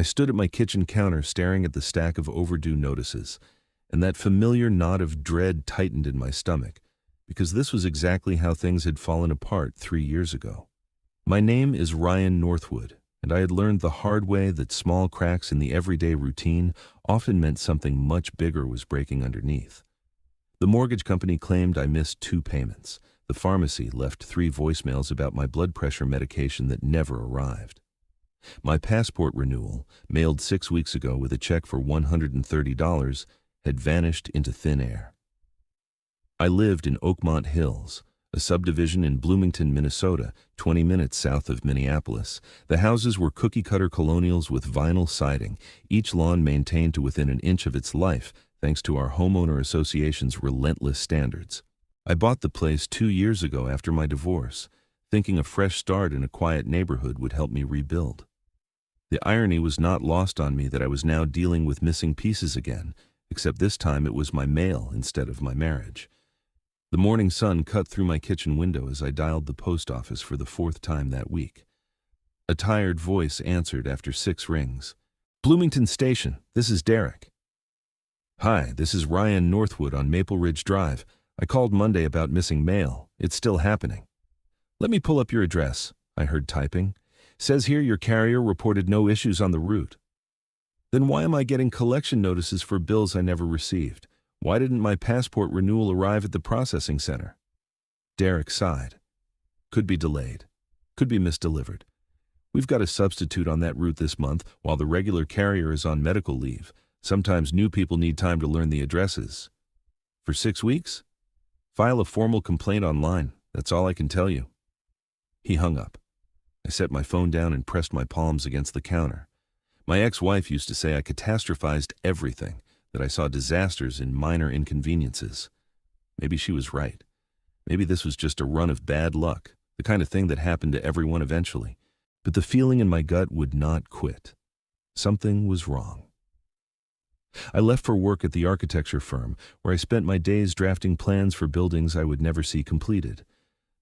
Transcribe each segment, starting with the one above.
I stood at my kitchen counter staring at the stack of overdue notices, and that familiar knot of dread tightened in my stomach, because this was exactly how things had fallen apart 3 years ago. My name is Ryan Northwood, and I had learned the hard way that small cracks in the everyday routine often meant something much bigger was breaking underneath. The mortgage company claimed I missed 2 payments. The pharmacy left 3 voicemails about my blood pressure medication that never arrived. My passport renewal, mailed 6 weeks ago with a check for $130, had vanished into thin air. I lived in Oakmont Hills, a subdivision in Bloomington, Minnesota, 20 minutes south of Minneapolis. The houses were cookie-cutter colonials with vinyl siding, each lawn maintained to within an inch of its life, thanks to our homeowner association's relentless standards. I bought the place 2 years ago after my divorce, thinking a fresh start in a quiet neighborhood would help me rebuild. The irony was not lost on me that I was now dealing with missing pieces again, except this time it was my mail instead of my marriage. The morning sun cut through my kitchen window as I dialed the post office for the 4th time that week. A tired voice answered after 6 rings. "Bloomington Station, this is Derek." "Hi, this is Ryan Northwood on Maple Ridge Drive. I called Monday about missing mail. It's still happening." "Let me pull up your address," I heard typing. "Says here your carrier reported no issues on the route." Then why am I getting collection notices for bills I never received? Why didn't my passport renewal arrive at the processing center? Derek sighed. "Could be delayed. Could be misdelivered. We've got a substitute on that route this month while the regular carrier is on medical leave. Sometimes new people need time to learn the addresses." "For 6 weeks? File a formal complaint online. That's all I can tell you." He hung up. I set my phone down and pressed my palms against the counter. My ex-wife used to say I catastrophized everything, that I saw disasters in minor inconveniences. Maybe she was right. Maybe this was just a run of bad luck, the kind of thing that happened to everyone eventually. But the feeling in my gut would not quit. Something was wrong. I left for work at the architecture firm, where I spent my days drafting plans for buildings I would never see completed.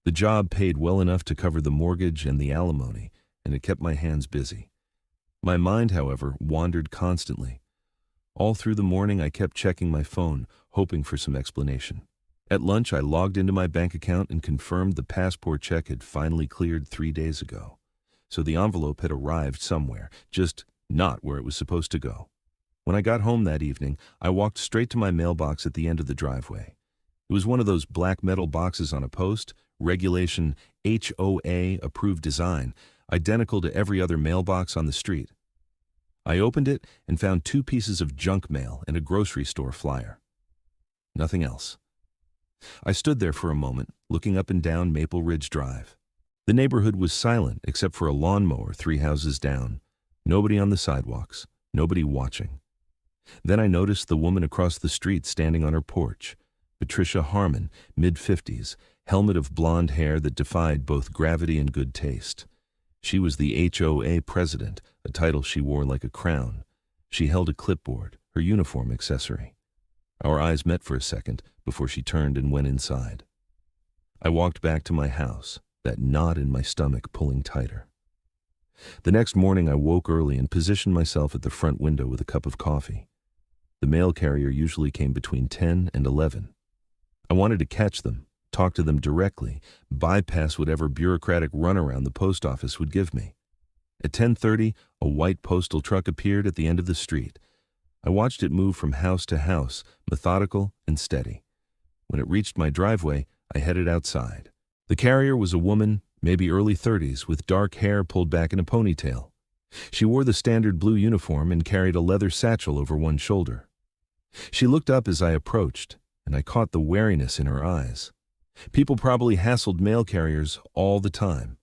The job paid well enough to cover the mortgage and the alimony, and it kept my hands busy. My mind, however, wandered constantly. All through the morning I kept checking my phone, hoping for some explanation. At lunch I logged into my bank account and confirmed the passport check had finally cleared 3 days ago. So the envelope had arrived somewhere, just not where it was supposed to go. When I got home that evening, I walked straight to my mailbox at the end of the driveway. It was one of those black metal boxes on a post, regulation HOA approved design, identical to every other mailbox on the street. I opened it and found 2 pieces of junk mail and a grocery store flyer. Nothing else. I stood there for a moment, looking up and down Maple Ridge Drive. The neighborhood was silent except for a lawnmower 3 houses down. Nobody on the sidewalks, nobody watching. Then I noticed the woman across the street standing on her porch. Patricia Harmon, mid-50s, helmet of blonde hair that defied both gravity and good taste. She was the HOA president, a title she wore like a crown. She held a clipboard, her uniform accessory. Our eyes met for a second before she turned and went inside. I walked back to my house, that knot in my stomach pulling tighter. The next morning I woke early and positioned myself at the front window with a cup of coffee. The mail carrier usually came between 10 and 11. I wanted to catch them, talk to them directly, bypass whatever bureaucratic runaround the post office would give me. At 10:30, a white postal truck appeared at the end of the street. I watched it move from house to house, methodical and steady. When it reached my driveway, I headed outside. The carrier was a woman, maybe early 30s, with dark hair pulled back in a ponytail. She wore the standard blue uniform and carried a leather satchel over one shoulder. She looked up as I approached, and I caught the wariness in her eyes. People probably hassled mail carriers all the time.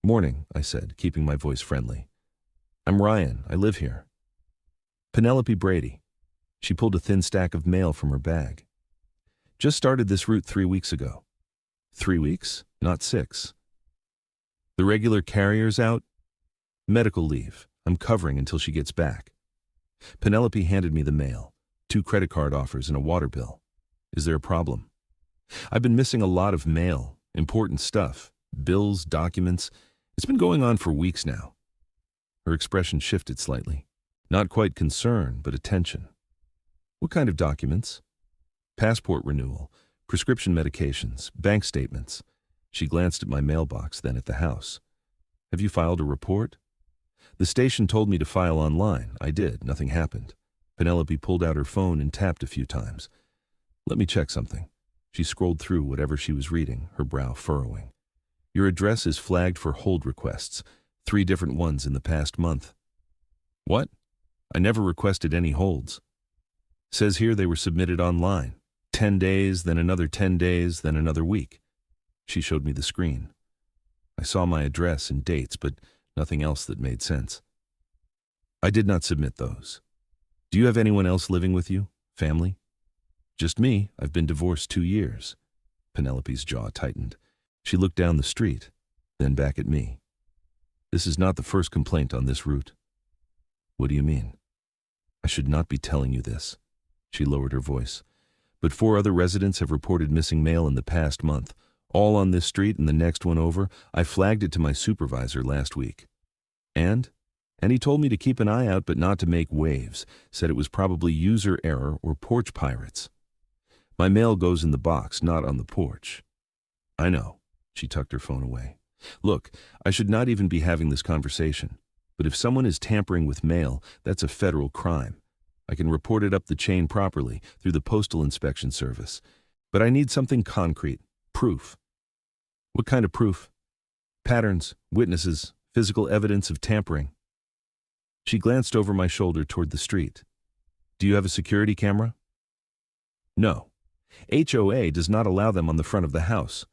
"Morning," I said, keeping my voice friendly. "I'm Ryan. I live here." "Penelope Brady." She pulled a thin stack of mail from her bag. "Just started this route 3 weeks ago." 3 weeks, not 6. "The regular carrier's out?" "Medical leave. I'm covering until she gets back." Penelope handed me the mail, 2 credit card offers and a water bill. "Is there a problem?" "I've been missing a lot of mail, important stuff, bills, documents. It's been going on for weeks now." Her expression shifted slightly. Not quite concern, but attention. What kind of documents? Passport renewal, prescription medications, bank statements. She glanced at my mailbox, then at the house. Have you filed a report? The station told me to file online. I did. Nothing happened. Penelope pulled out her phone and tapped a few times. Let me check something. She scrolled through whatever she was reading, her brow furrowing. Your address is flagged for hold requests, 3 different ones in the past month. What? I never requested any holds. Says here they were submitted online. 10 days, then another 10 days, then another week. She showed me the screen. I saw my address and dates, but nothing else that made sense. I did not submit those. Do you have anyone else living with you? Family? Just me. I've been divorced 2 years. Penelope's jaw tightened. She looked down the street, then back at me. This is not the first complaint on this route. What do you mean? I should not be telling you this. She lowered her voice. But 4 other residents have reported missing mail in the past month. All on this street and the next one over. I flagged it to my supervisor last week. And he told me to keep an eye out but not to make waves. Said it was probably user error or porch pirates. My mail goes in the box, not on the porch. I know. She tucked her phone away. Look, I should not even be having this conversation. But if someone is tampering with mail, that's a federal crime. I can report it up the chain properly through the Postal Inspection Service. But I need something concrete. Proof. What kind of proof? Patterns, witnesses, physical evidence of tampering. She glanced over my shoulder toward the street. Do you have a security camera? No. HOA does not allow them on the front of the house.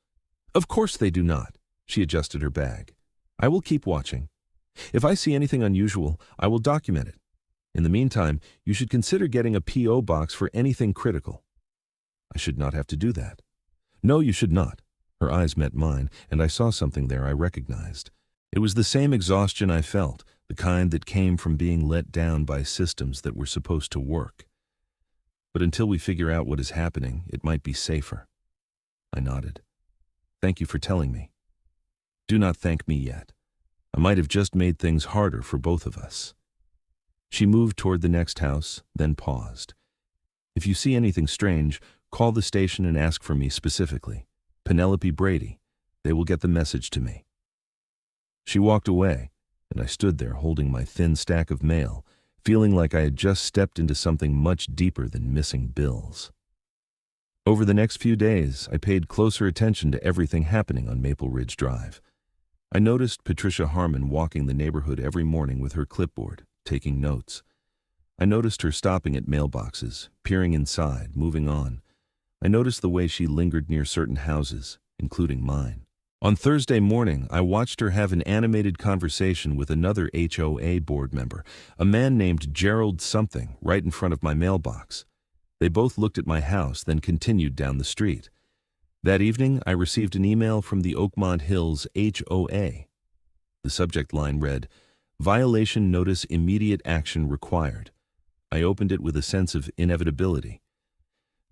Of course they do not. She adjusted her bag. I will keep watching. If I see anything unusual, I will document it. In the meantime, you should consider getting a P.O. box for anything critical. I should not have to do that. No, you should not. Her eyes met mine, and I saw something there I recognized. It was the same exhaustion I felt, the kind that came from being let down by systems that were supposed to work. But until we figure out what is happening, it might be safer. I nodded. Thank you for telling me. Do not thank me yet. I might have just made things harder for both of us. She moved toward the next house, then paused. If you see anything strange, call the station and ask for me specifically. Penelope Brady. They will get the message to me. She walked away, and I stood there holding my thin stack of mail, feeling like I had just stepped into something much deeper than missing bills. Over the next few days, I paid closer attention to everything happening on Maple Ridge Drive. I noticed Patricia Harmon walking the neighborhood every morning with her clipboard, taking notes. I noticed her stopping at mailboxes, peering inside, moving on. I noticed the way she lingered near certain houses, including mine. On Thursday morning, I watched her have an animated conversation with another HOA board member, a man named Gerald something, right in front of my mailbox. They both looked at my house, then continued down the street. That evening, I received an email from the Oakmont Hills HOA. The subject line read, "Violation notice, immediate action required." I opened it with a sense of inevitability.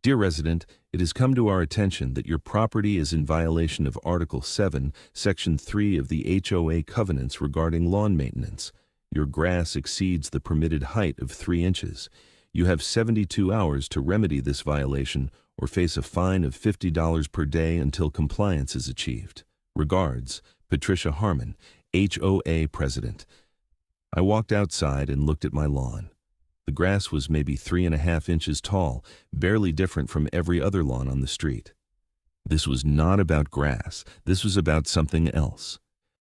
Dear resident, it has come to our attention that your property is in violation of Article 7, Section 3 of the HOA covenants regarding lawn maintenance. Your grass exceeds the permitted height of 3 inches. You have 72 hours to remedy this violation or face a fine of $50 per day until compliance is achieved. Regards, Patricia Harmon, HOA President. I walked outside and looked at my lawn. The grass was maybe 3.5 inches tall, barely different from every other lawn on the street. This was not about grass. This was about something else.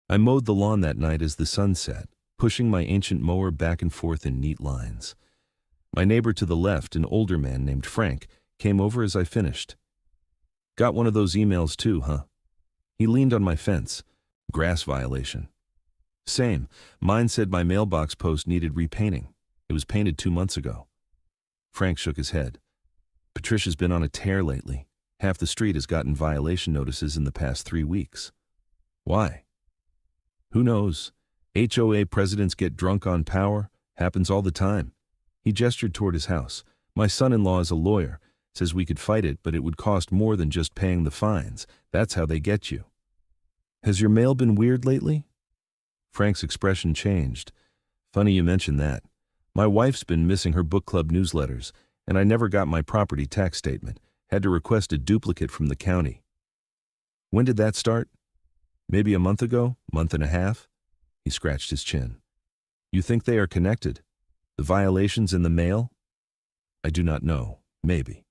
I mowed the lawn that night as the sun set, pushing my ancient mower back and forth in neat lines. My neighbor to the left, an older man named Frank, came over as I finished. Got one of those emails too, huh? He leaned on my fence. Grass violation. Same. Mine said my mailbox post needed repainting. It was painted 2 months ago. Frank shook his head. Patricia's been on a tear lately. Half the street has gotten violation notices in the past 3 weeks. Why? Who knows? HOA presidents get drunk on power. Happens all the time. He gestured toward his house. My son-in-law is a lawyer. Says we could fight it, but it would cost more than just paying the fines. That's how they get you. Has your mail been weird lately? Frank's expression changed. Funny you mention that. My wife's been missing her book club newsletters, and I never got my property tax statement. Had to request a duplicate from the county. When did that start? Maybe a month ago? Month and a half? He scratched his chin. You think they are connected? The violations in the mail? I do not know. Maybe.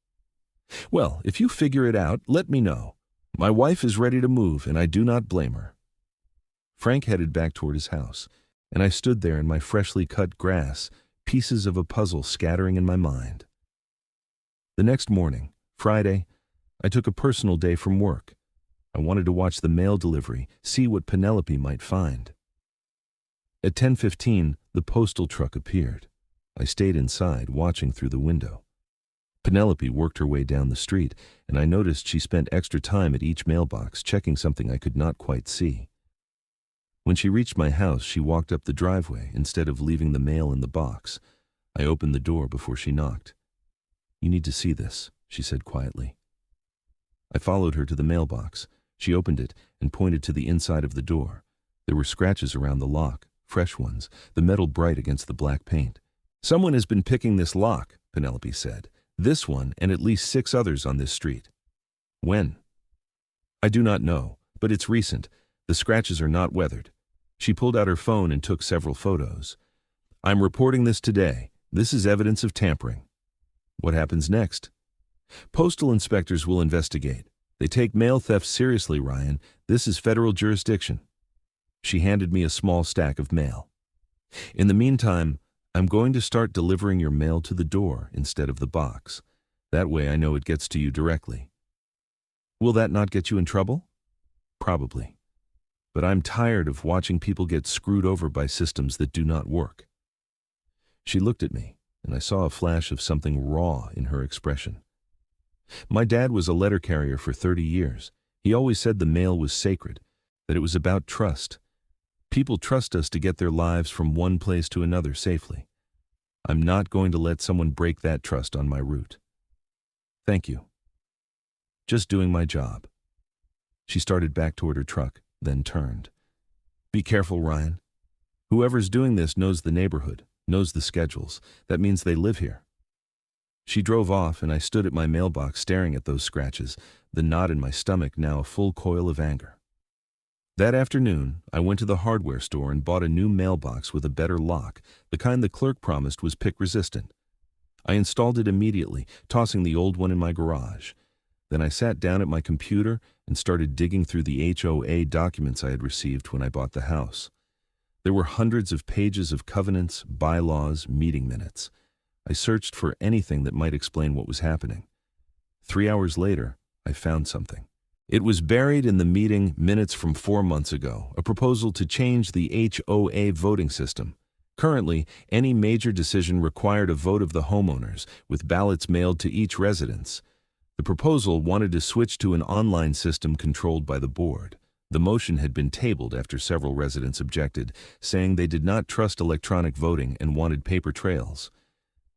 Well, if you figure it out, let me know. My wife is ready to move, and I do not blame her. Frank headed back toward his house, and I stood there in my freshly cut grass, pieces of a puzzle scattering in my mind. The next morning, Friday, I took a personal day from work. I wanted to watch the mail delivery, see what Penelope might find. At 10:15, the postal truck appeared. I stayed inside, watching through the window. Penelope worked her way down the street, and I noticed she spent extra time at each mailbox, checking something I could not quite see. When she reached my house, she walked up the driveway instead of leaving the mail in the box. I opened the door before she knocked. You need to see this, she said quietly. I followed her to the mailbox. She opened it and pointed to the inside of the door. There were scratches around the lock, fresh ones, the metal bright against the black paint. Someone has been picking this lock, Penelope said. This one and at least 6 others on this street. When? I do not know, but it's recent. The scratches are not weathered. She pulled out her phone and took several photos. I'm reporting this today. This is evidence of tampering. What happens next? Postal inspectors will investigate. They take mail theft seriously, Ryan. This is federal jurisdiction. She handed me a small stack of mail. In the meantime, I'm going to start delivering your mail to the door instead of the box. That way I know it gets to you directly. Will that not get you in trouble? Probably. But I'm tired of watching people get screwed over by systems that do not work. She looked at me, and I saw a flash of something raw in her expression. My dad was a letter carrier for 30 years. He always said the mail was sacred, that it was about trust. People trust us to get their lives from one place to another safely. I'm not going to let someone break that trust on my route. Thank you. Just doing my job. She started back toward her truck, then turned. Be careful, Ryan. Whoever's doing this knows the neighborhood, knows the schedules. That means they live here. She drove off, and I stood at my mailbox staring at those scratches, the knot in my stomach now a full coil of anger. That afternoon, I went to the hardware store and bought a new mailbox with a better lock, the kind the clerk promised was pick-resistant. I installed it immediately, tossing the old one in my garage. Then I sat down at my computer and started digging through the HOA documents I had received when I bought the house. There were hundreds of pages of covenants, bylaws, meeting minutes. I searched for anything that might explain what was happening. 3 hours later, I found something. It was buried in the meeting minutes from 4 months ago, a proposal to change the HOA voting system. Currently, any major decision required a vote of the homeowners, with ballots mailed to each residence. The proposal wanted to switch to an online system controlled by the board. The motion had been tabled after several residents objected, saying they did not trust electronic voting and wanted paper trails.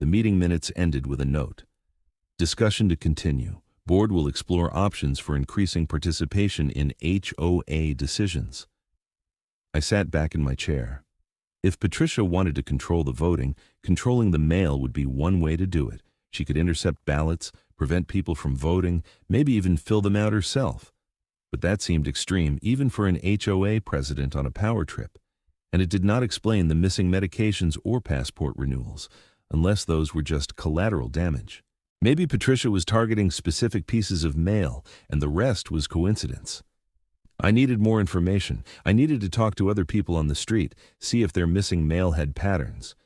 The meeting minutes ended with a note. Discussion to continue. Board will explore options for increasing participation in HOA decisions. I sat back in my chair. If Patricia wanted to control the voting, controlling the mail would be one way to do it. She could intercept ballots, prevent people from voting, maybe even fill them out herself. But that seemed extreme even for an HOA president on a power trip. And it did not explain the missing medications or passport renewals, unless those were just collateral damage. Maybe Patricia was targeting specific pieces of mail, and the rest was coincidence. I needed more information. I needed to talk to other people on the street, see if their missing mail had patterns.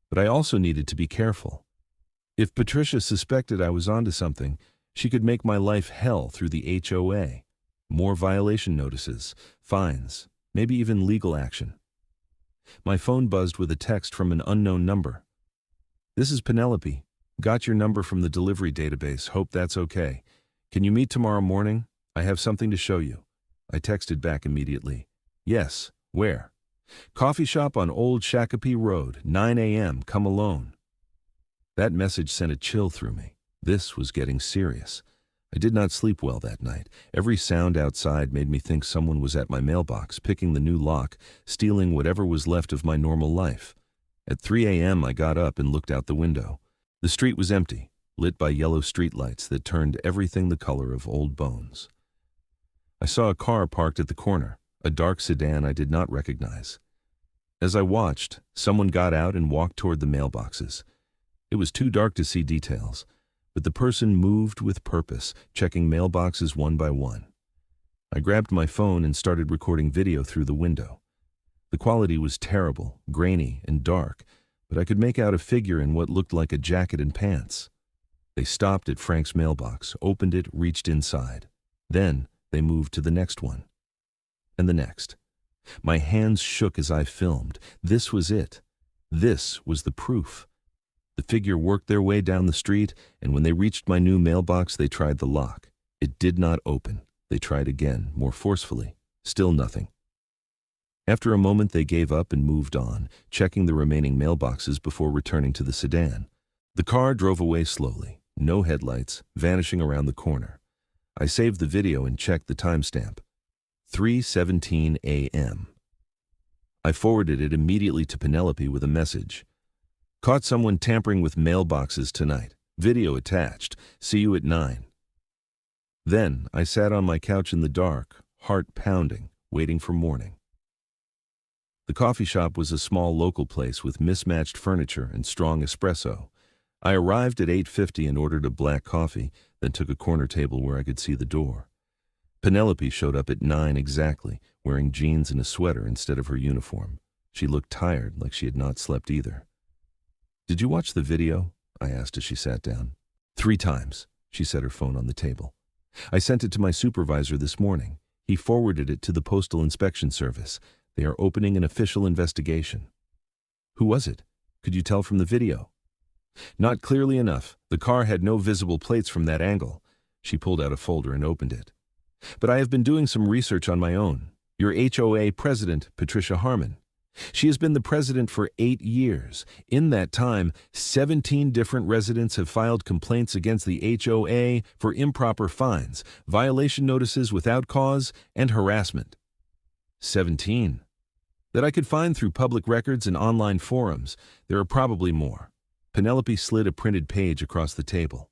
But I also needed to be careful. If Patricia suspected I was onto something, she could make my life hell through the HOA. More violation notices, fines, maybe even legal action. My phone buzzed with a text from an unknown number. This is Penelope. Got your number from the delivery database. Hope that's okay. Can you meet tomorrow morning? I have something to show you. I texted back immediately. Yes. Where? Coffee shop on Old Shakopee Road, 9 a.m. Come alone. That message sent a chill through me. This was getting serious. I did not sleep well that night. Every sound outside made me think someone was at my mailbox, picking the new lock, stealing whatever was left of my normal life. At 3 a.m. I got up and looked out the window. The street was empty, lit by yellow streetlights that turned everything the color of old bones. I saw a car parked at the corner, a dark sedan I did not recognize. As I watched, someone got out and walked toward the mailboxes. It was too dark to see details, but the person moved with purpose, checking mailboxes one by one. I grabbed my phone and started recording video through the window. The quality was terrible, grainy, and dark, but I could make out a figure in what looked like a jacket and pants. They stopped at Frank's mailbox, opened it, reached inside. Then they moved to the next one. And the next. My hands shook as I filmed. This was it. This was the proof. The figure worked their way down the street, and when they reached my new mailbox, they tried the lock. It did not open. They tried again, more forcefully. Still nothing. After a moment, they gave up and moved on, checking the remaining mailboxes before returning to the sedan. The car drove away slowly, no headlights, vanishing around the corner. I saved the video and checked the timestamp. 3:17 a.m. I forwarded it immediately to Penelope with a message. Caught someone tampering with mailboxes tonight. Video attached. See you at 9. Then I sat on my couch in the dark, heart pounding, waiting for morning. The coffee shop was a small local place with mismatched furniture and strong espresso. I arrived at 8:50 and ordered a black coffee, then took a corner table where I could see the door. Penelope showed up at 9 exactly, wearing jeans and a sweater instead of her uniform. She looked tired, like she had not slept either. Did you watch the video? I asked as she sat down. 3 times, she set her phone on the table. I sent it to my supervisor this morning. He forwarded it to the Postal Inspection Service. They are opening an official investigation. Who was it? Could you tell from the video? Not clearly enough. The car had no visible plates from that angle. She pulled out a folder and opened it. But I have been doing some research on my own. Your HOA president, Patricia Harmon. She has been the president for 8 years. In that time, 17 different residents have filed complaints against the HOA for improper fines, violation notices without cause, and harassment. 17. That I could find through public records and online forums. There are probably more. Penelope slid a printed page across the table.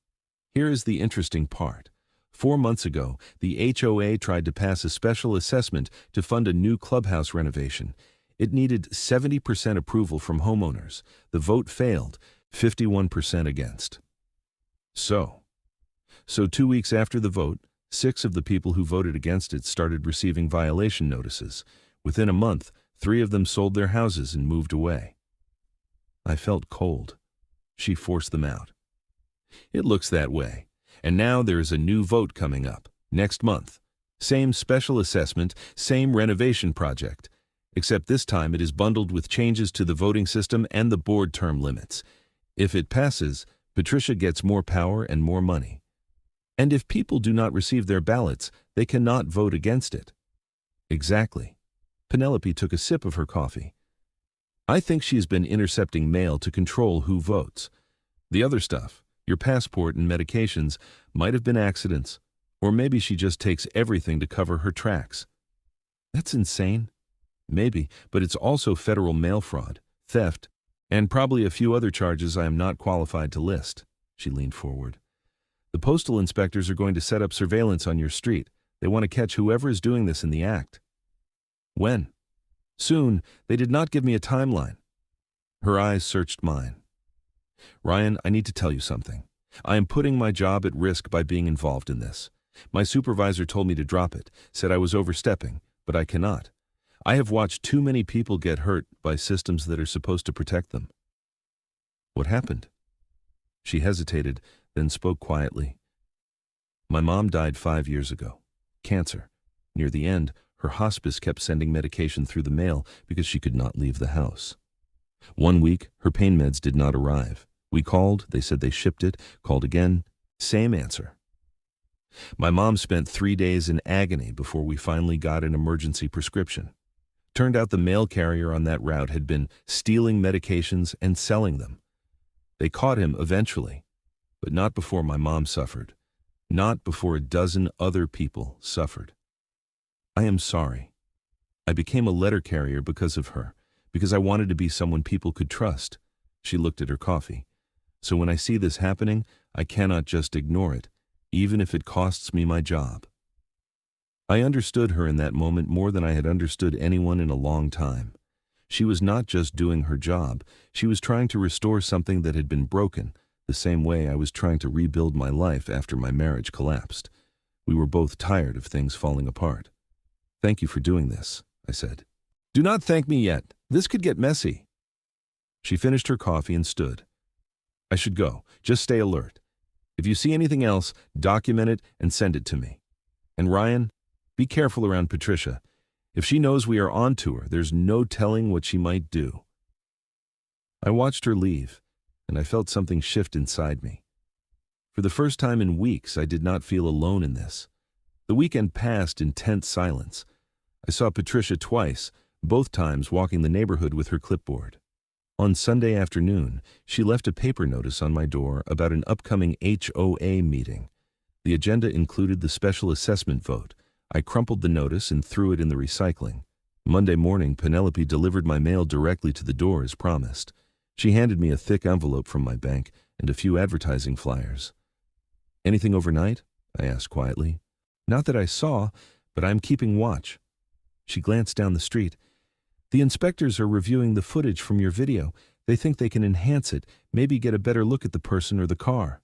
Here is the interesting part. 4 months ago, the HOA tried to pass a special assessment to fund a new clubhouse renovation. It needed 70% approval from homeowners. The vote failed, 51% against. So 2 weeks after the vote, 6 of the people who voted against it started receiving violation notices. Within a month, 3 of them sold their houses and moved away. I felt cold. She forced them out. It looks that way. And now there is a new vote coming up, next month. Same special assessment, same renovation project. Except this time it is bundled with changes to the voting system and the board term limits. If it passes, Patricia gets more power and more money. And if people do not receive their ballots, they cannot vote against it. Exactly. Penelope took a sip of her coffee. I think she has been intercepting mail to control who votes. The other stuff, your passport and medications, might have been accidents, or maybe she just takes everything to cover her tracks. That's insane. Maybe, but it's also federal mail fraud, theft, and probably a few other charges I am not qualified to list. She leaned forward. The postal inspectors are going to set up surveillance on your street. They want to catch whoever is doing this in the act. When? Soon. They did not give me a timeline. Her eyes searched mine. Ryan, I need to tell you something. I am putting my job at risk by being involved in this. My supervisor told me to drop it, said I was overstepping, but I cannot. I have watched too many people get hurt by systems that are supposed to protect them. What happened? She hesitated, then spoke quietly. My mom died 5 years ago. Cancer. Near the end, her hospice kept sending medication through the mail because she could not leave the house. 1 week, her pain meds did not arrive. We called, they said they shipped it, called again, same answer. My mom spent 3 days in agony before we finally got an emergency prescription. Turned out the mail carrier on that route had been stealing medications and selling them. They caught him eventually, but not before my mom suffered. Not before a dozen other people suffered. I am sorry. I became a letter carrier because of her, because I wanted to be someone people could trust. She looked at her coffee. So when I see this happening, I cannot just ignore it, even if it costs me my job. I understood her in that moment more than I had understood anyone in a long time. She was not just doing her job, she was trying to restore something that had been broken, the same way I was trying to rebuild my life after my marriage collapsed. We were both tired of things falling apart. "Thank you for doing this," I said. "Do not thank me yet. This could get messy." She finished her coffee and stood. "I should go. Just stay alert. If you see anything else, document it and send it to me. And Ryan, be careful around Patricia. If she knows we are on to her, there's no telling what she might do." I watched her leave, and I felt something shift inside me. For the first time in weeks, I did not feel alone in this. The weekend passed in tense silence. I saw Patricia twice, both times walking the neighborhood with her clipboard. On Sunday afternoon, she left a paper notice on my door about an upcoming HOA meeting. The agenda included the special assessment vote. I crumpled the notice and threw it in the recycling. Monday morning, Penelope delivered my mail directly to the door as promised. She handed me a thick envelope from my bank and a few advertising flyers. "Anything overnight?" I asked quietly. "Not that I saw, but I'm keeping watch." She glanced down the street. "The inspectors are reviewing the footage from your video. They think they can enhance it, maybe get a better look at the person or the car."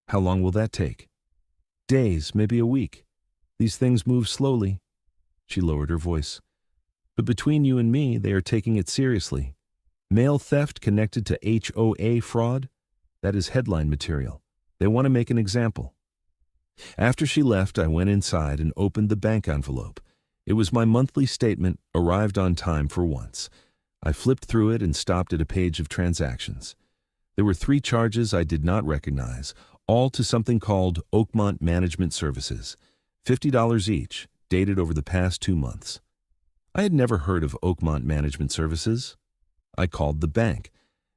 "How long will that take?" "Days, maybe a week. These things move slowly." She lowered her voice. "But between you and me, they are taking it seriously. Mail theft connected to HOA fraud? That is headline material. They want to make an example." After she left, I went inside and opened the bank envelope. It was my monthly statement, arrived on time for once. I flipped through it and stopped at a page of transactions. There were 3 charges I did not recognize, all to something called Oakmont Management Services, $50 each, dated over the past 2 months. I had never heard of Oakmont Management Services. I called the bank.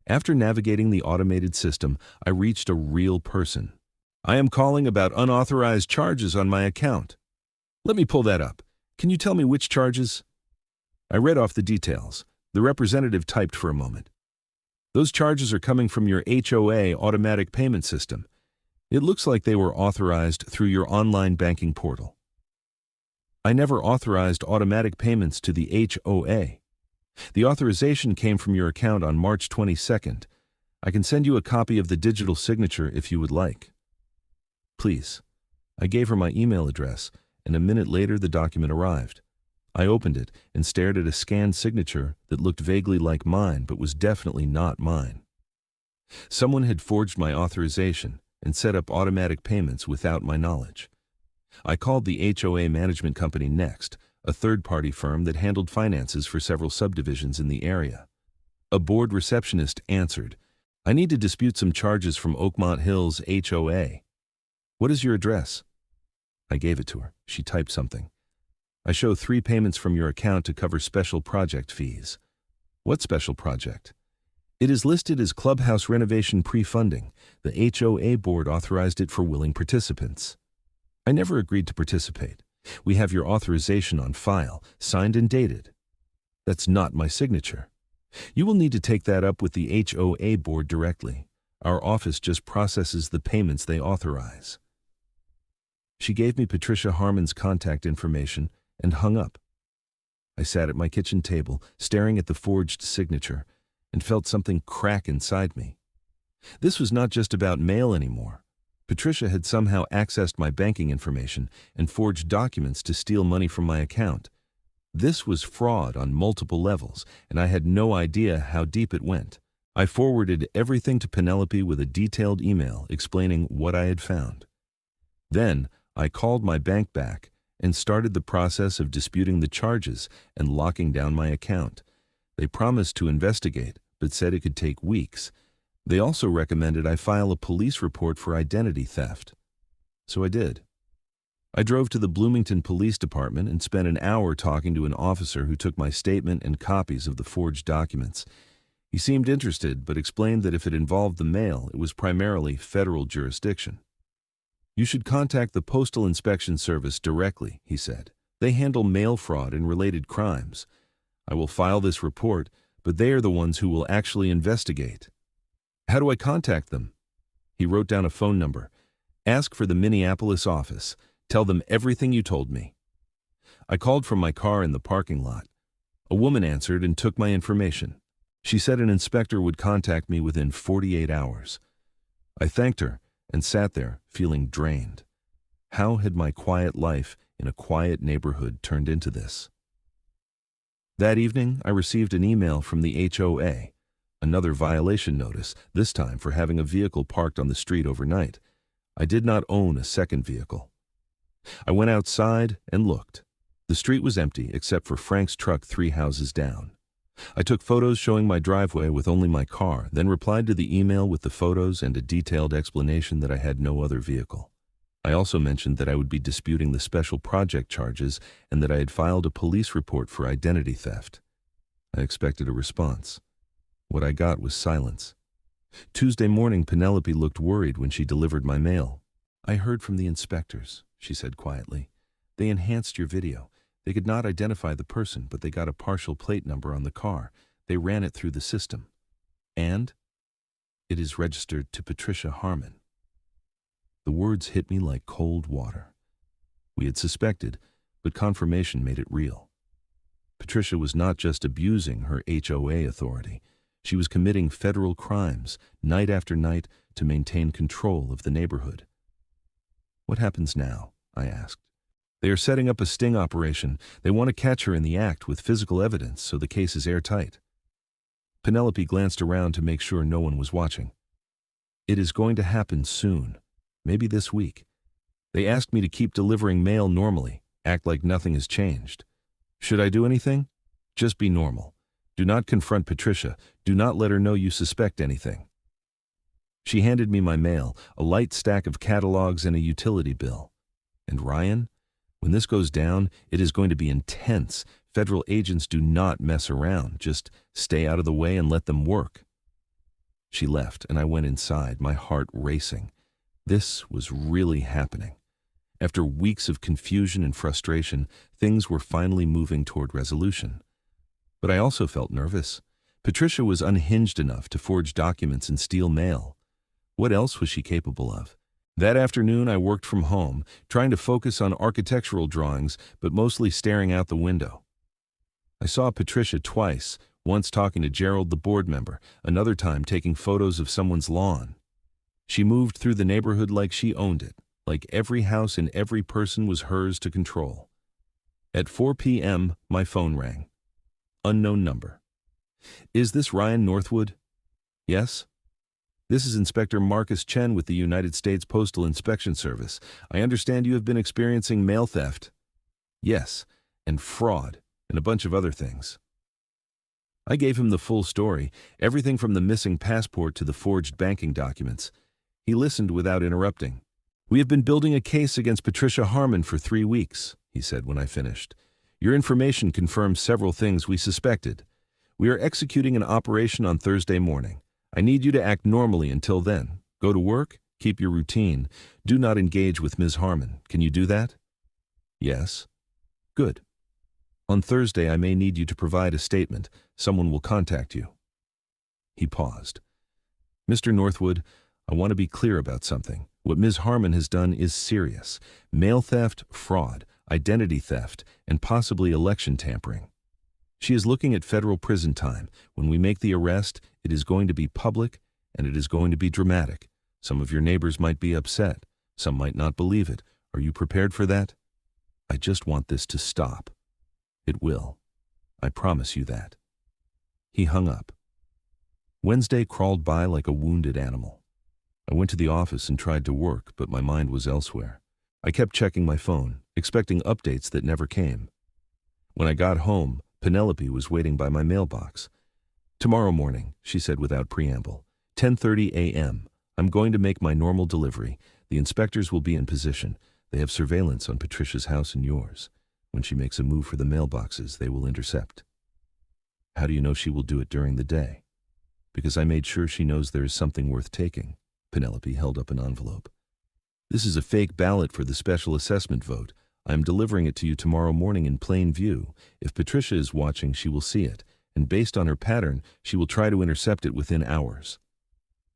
After navigating the automated system, I reached a real person. "I am calling about unauthorized charges on my account." "Let me pull that up. Can you tell me which charges?" I read off the details. The representative typed for a moment. "Those charges are coming from your HOA automatic payment system. It looks like they were authorized through your online banking portal." "I never authorized automatic payments to the HOA. The authorization came from your account on March 22nd. I can send you a copy of the digital signature if you would like." "Please." I gave her my email address, and a minute later the document arrived. I opened it and stared at a scanned signature that looked vaguely like mine but was definitely not mine. Someone had forged my authorization and set up automatic payments without my knowledge. I called the HOA management company next, a third-party firm that handled finances for several subdivisions in the area. A board receptionist answered. "I need to dispute some charges from Oakmont Hills HOA. What is your address?" I gave it to her. She typed something. "I show 3 payments from your account to cover special project fees." "What special project?" "It is listed as clubhouse renovation pre-funding. The HOA board authorized it for willing participants." "I never agreed to participate. We have your authorization on file, signed and dated." "That's not my signature." "You will need to take that up with the HOA board directly. Our office just processes the payments they authorize." She gave me Patricia Harmon's contact information and hung up. I sat at my kitchen table, staring at the forged signature, and felt something crack inside me. This was not just about mail anymore. Patricia had somehow accessed my banking information and forged documents to steal money from my account. This was fraud on multiple levels, and I had no idea how deep it went. I forwarded everything to Penelope with a detailed email explaining what I had found. Then I called my bank back and started the process of disputing the charges and locking down my account. They promised to investigate, but said it could take weeks. They also recommended I file a police report for identity theft. So I did. I drove to the Bloomington Police Department and spent an hour talking to an officer who took my statement and copies of the forged documents. He seemed interested, but explained that if it involved the mail, it was primarily federal jurisdiction. "You should contact the Postal Inspection Service directly," he said. "They handle mail fraud and related crimes." I will file this report, but they are the ones who will actually investigate. How do I contact them? He wrote down a phone number. Ask for the Minneapolis office. Tell them everything you told me. I called from my car in the parking lot. A woman answered and took my information. She said an inspector would contact me within 48 hours. I thanked her and sat there, feeling drained. How had my quiet life in a quiet neighborhood turned into this? That evening, I received an email from the HOA, another violation notice, this time for having a vehicle parked on the street overnight. I did not own a second vehicle. I went outside and looked. The street was empty except for Frank's truck 3 houses down. I took photos showing my driveway with only my car, then replied to the email with the photos and a detailed explanation that I had no other vehicle. I also mentioned that I would be disputing the special project charges and that I had filed a police report for identity theft. I expected a response. What I got was silence. Tuesday morning, Penelope looked worried when she delivered my mail. I heard from the inspectors, she said quietly. They enhanced your video. They could not identify the person, but they got a partial plate number on the car. They ran it through the system. And it is registered to Patricia Harmon. The words hit me like cold water. We had suspected, but confirmation made it real. Patricia was not just abusing her HOA authority. She was committing federal crimes, night after night, to maintain control of the neighborhood. What happens now? I asked. They are setting up a sting operation. They want to catch her in the act with physical evidence, so the case is airtight. Penelope glanced around to make sure no one was watching. It is going to happen soon, maybe this week. They asked me to keep delivering mail normally, act like nothing has changed. Should I do anything? Just be normal. Do not confront Patricia. Do not let her know you suspect anything. She handed me my mail, a light stack of catalogs and a utility bill. And Ryan? When this goes down, it is going to be intense. Federal agents do not mess around. Just stay out of the way and let them work. She left, and I went inside, my heart racing. This was really happening. After weeks of confusion and frustration, things were finally moving toward resolution. But I also felt nervous. Patricia was unhinged enough to forge documents and steal mail. What else was she capable of? That afternoon, I worked from home, trying to focus on architectural drawings, but mostly staring out the window. I saw Patricia twice, once talking to Gerald, the board member, another time taking photos of someone's lawn. She moved through the neighborhood like she owned it, like every house and every person was hers to control. At 4 p.m., my phone rang. Unknown number. Is this Ryan Northwood? Yes. This is Inspector Marcus Chen with the United States Postal Inspection Service. I understand you have been experiencing mail theft. Yes, and fraud, and a bunch of other things. I gave him the full story, everything from the missing passport to the forged banking documents. He listened without interrupting. We have been building a case against Patricia Harmon for 3 weeks, he said when I finished. Your information confirms several things we suspected. We are executing an operation on Thursday morning. I need you to act normally until then. Go to work, keep your routine. Do not engage with Ms. Harmon. Can you do that? Yes. Good. On Thursday, I may need you to provide a statement. Someone will contact you. He paused. Mr. Northwood, I want to be clear about something. What Ms. Harmon has done is serious. Mail theft, fraud, identity theft, and possibly election tampering. She is looking at federal prison time. When we make the arrest, it is going to be public, and it is going to be dramatic. Some of your neighbors might be upset. Some might not believe it. Are you prepared for that? I just want this to stop. It will. I promise you that. He hung up. Wednesday crawled by like a wounded animal. I went to the office and tried to work, but my mind was elsewhere. I kept checking my phone, expecting updates that never came. When I got home, Penelope was waiting by my mailbox. Tomorrow morning, she said without preamble. 10:30 a.m. I'm going to make my normal delivery. The inspectors will be in position. They have surveillance on Patricia's house and yours. When she makes a move for the mailboxes, they will intercept. How do you know she will do it during the day? Because I made sure she knows there is something worth taking. Penelope held up an envelope. This is a fake ballot for the special assessment vote. I am delivering it to you tomorrow morning in plain view. If Patricia is watching, she will see it, and based on her pattern, she will try to intercept it within hours.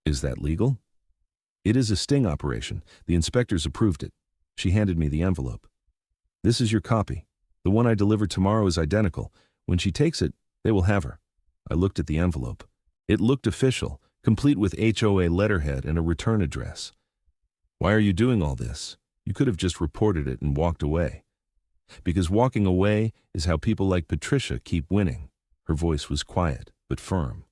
Is that legal? It is a sting operation. The inspectors approved it. She handed me the envelope. This is your copy. The one I deliver tomorrow is identical. When she takes it, they will have her. I looked at the envelope. It looked official, complete with HOA letterhead and a return address. Why are you doing all this? You could have just reported it and walked away. Because walking away is how people like Patricia keep winning. Her voice was quiet, but firm.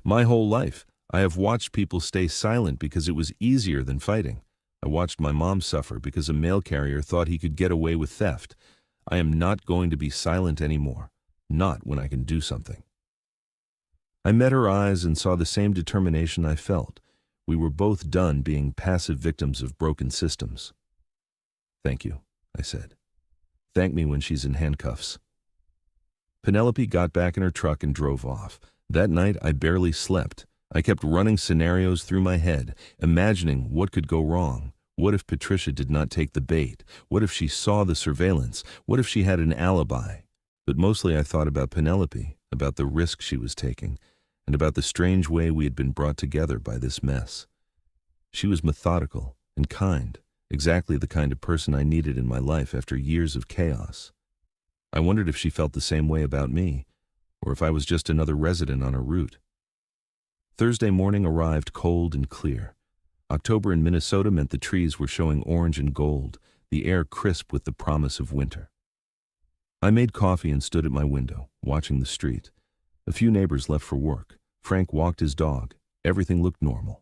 My whole life, I have watched people stay silent because it was easier than fighting. I watched my mom suffer because a mail carrier thought he could get away with theft. I am not going to be silent anymore, not when I can do something. I met her eyes and saw the same determination I felt. We were both done being passive victims of broken systems. Thank you, I said. Thank me when she's in handcuffs. Penelope got back in her truck and drove off. That night, I barely slept. I kept running scenarios through my head, imagining what could go wrong. What if Patricia did not take the bait? What if she saw the surveillance? What if she had an alibi? But mostly I thought about Penelope, about the risk she was taking, and about the strange way we had been brought together by this mess. She was methodical and kind, exactly the kind of person I needed in my life after years of chaos. I wondered if she felt the same way about me, or if I was just another resident on her route. Thursday morning arrived cold and clear. October in Minnesota meant the trees were showing orange and gold, the air crisp with the promise of winter. I made coffee and stood at my window, watching the street. A few neighbors left for work. Frank walked his dog. Everything looked normal.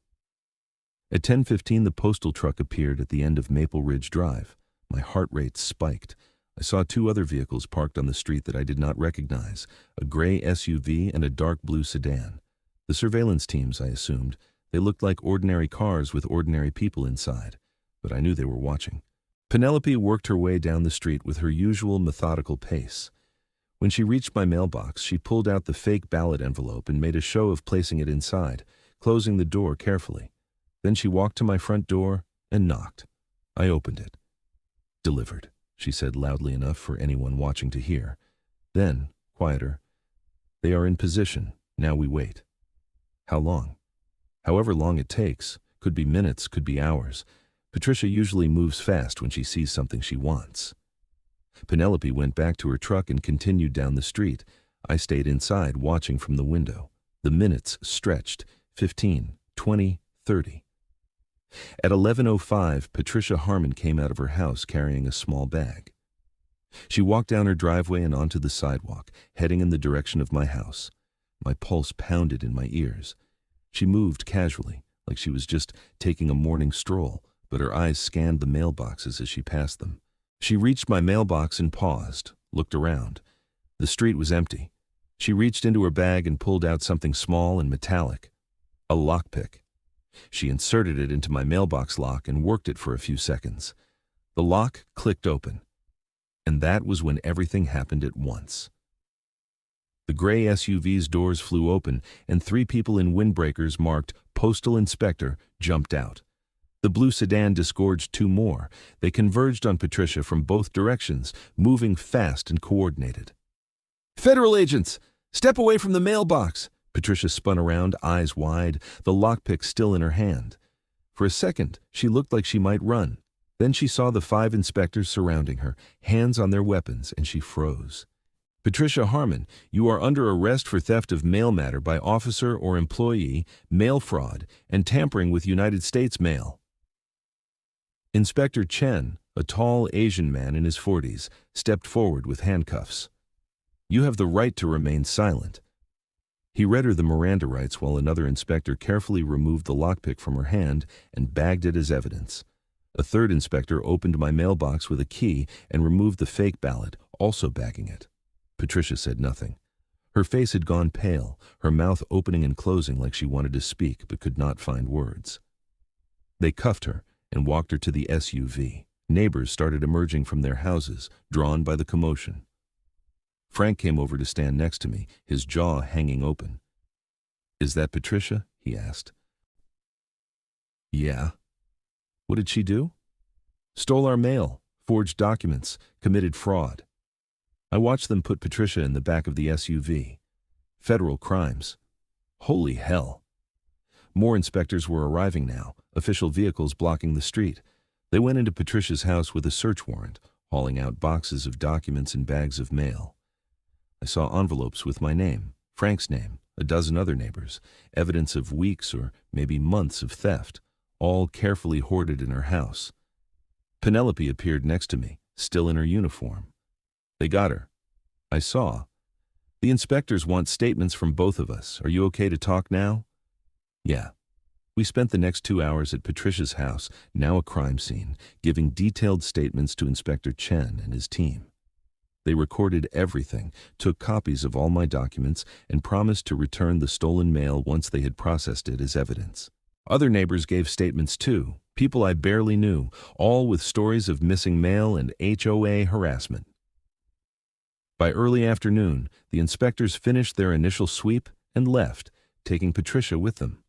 At 10:15, the postal truck appeared at the end of Maple Ridge Drive. My heart rate spiked. I saw two other vehicles parked on the street that I did not recognize, a gray SUV and a dark blue sedan. The surveillance teams, I assumed. They looked like ordinary cars with ordinary people inside, but I knew they were watching. Penelope worked her way down the street with her usual methodical pace. When she reached my mailbox, she pulled out the fake ballot envelope and made a show of placing it inside, closing the door carefully. Then she walked to my front door and knocked. I opened it. "Delivered," she said loudly enough for anyone watching to hear. Then, quieter, "They are in position. Now we wait." How long? However long it takes. Could be minutes, could be hours. Patricia usually moves fast when she sees something she wants. Penelope went back to her truck and continued down the street. I stayed inside, watching from the window. The minutes stretched. 15, 20, 30. At 11:05, Patricia Harmon came out of her house carrying a small bag. She walked down her driveway and onto the sidewalk, heading in the direction of my house. My pulse pounded in my ears. She moved casually, like she was just taking a morning stroll, but her eyes scanned the mailboxes as she passed them. She reached my mailbox and paused, looked around. The street was empty. She reached into her bag and pulled out something small and metallic. A lockpick. She inserted it into my mailbox lock and worked it for a few seconds. The lock clicked open. And that was when everything happened at once. The gray SUV's doors flew open, and 3 people in windbreakers marked Postal Inspector jumped out. The blue sedan disgorged 2 more. They converged on Patricia from both directions, moving fast and coordinated. "Federal agents! Step away from the mailbox!" Patricia spun around, eyes wide, the lockpick still in her hand. For a second, she looked like she might run. Then she saw the 5 inspectors surrounding her, hands on their weapons, and she froze. "Patricia Harmon, you are under arrest for theft of mail matter by officer or employee, mail fraud, and tampering with United States mail." Inspector Chen, a tall Asian man in his 40s, stepped forward with handcuffs. "You have the right to remain silent." He read her the Miranda rights while another inspector carefully removed the lockpick from her hand and bagged it as evidence. A third inspector opened my mailbox with a key and removed the fake ballot, also bagging it. Patricia said nothing. Her face had gone pale, her mouth opening and closing like she wanted to speak but could not find words. They cuffed her and walked her to the SUV. Neighbors started emerging from their houses, drawn by the commotion. Frank came over to stand next to me, his jaw hanging open. "Is that Patricia?" he asked. "Yeah." "What did she do?" "Stole our mail. forged documents, committed fraud. I watched them put Patricia in the back of the SUV. Federal crimes. Holy hell. More inspectors were arriving now, official vehicles blocking the street. They went into Patricia's house with a search warrant, hauling out boxes of documents and bags of mail. I saw envelopes with my name, Frank's name, a dozen other neighbors, evidence of weeks or maybe months of theft, all carefully hoarded in her house. Penelope appeared next to me, still in her uniform. They got her. I saw. The inspectors want statements from both of us. Are you okay to talk now? Yeah. We spent the next 2 hours at Patricia's house, now a crime scene, giving detailed statements to Inspector Chen and his team. They recorded everything, took copies of all my documents, and promised to return the stolen mail once they had processed it as evidence. Other neighbors gave statements too, people I barely knew, all with stories of missing mail and HOA harassment. By early afternoon, the inspectors finished their initial sweep and left, taking Patricia with them.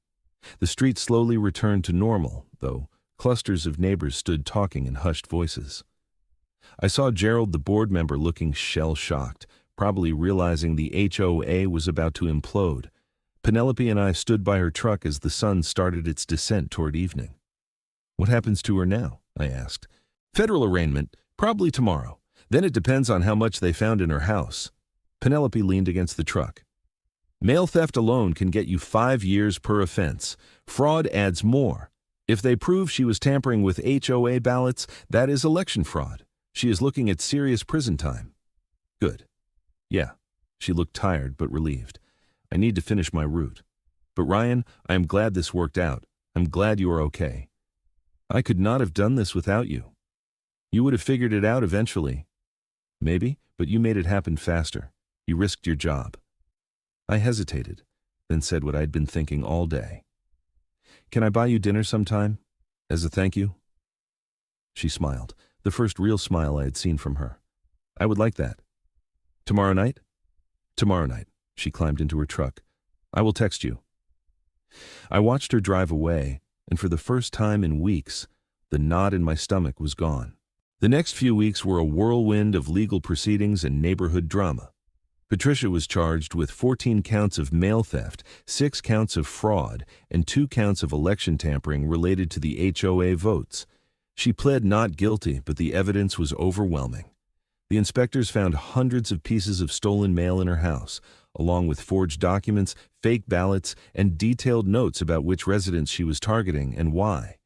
The street slowly returned to normal, though clusters of neighbors stood talking in hushed voices. I saw Gerald, the board member, looking shell-shocked, probably realizing the HOA was about to implode. Penelope and I stood by her truck as the sun started its descent toward evening. What happens to her now? I asked. Federal arraignment, probably tomorrow. Then it depends on how much they found in her house. Penelope leaned against the truck. Mail theft alone can get you 5 years per offense. Fraud adds more. If they prove she was tampering with HOA ballots, that is election fraud. She is looking at serious prison time. Good. Yeah. She looked tired but relieved. I need to finish my route. But Ryan, I am glad this worked out. I'm glad you are okay. I could not have done this without you. You would have figured it out eventually. Maybe, but you made it happen faster. You risked your job. I hesitated, then said what I'd been thinking all day. Can I buy you dinner sometime? As a thank you? She smiled, the first real smile I had seen from her. I would like that. Tomorrow night? Tomorrow night. She climbed into her truck. I will text you. I watched her drive away, and for the first time in weeks, the knot in my stomach was gone. The next few weeks were a whirlwind of legal proceedings and neighborhood drama. Patricia was charged with 14 counts of mail theft, 6 counts of fraud, and 2 counts of election tampering related to the HOA votes. She pled not guilty, but the evidence was overwhelming. The inspectors found hundreds of pieces of stolen mail in her house, along with forged documents, fake ballots, and detailed notes about which residents she was targeting and why.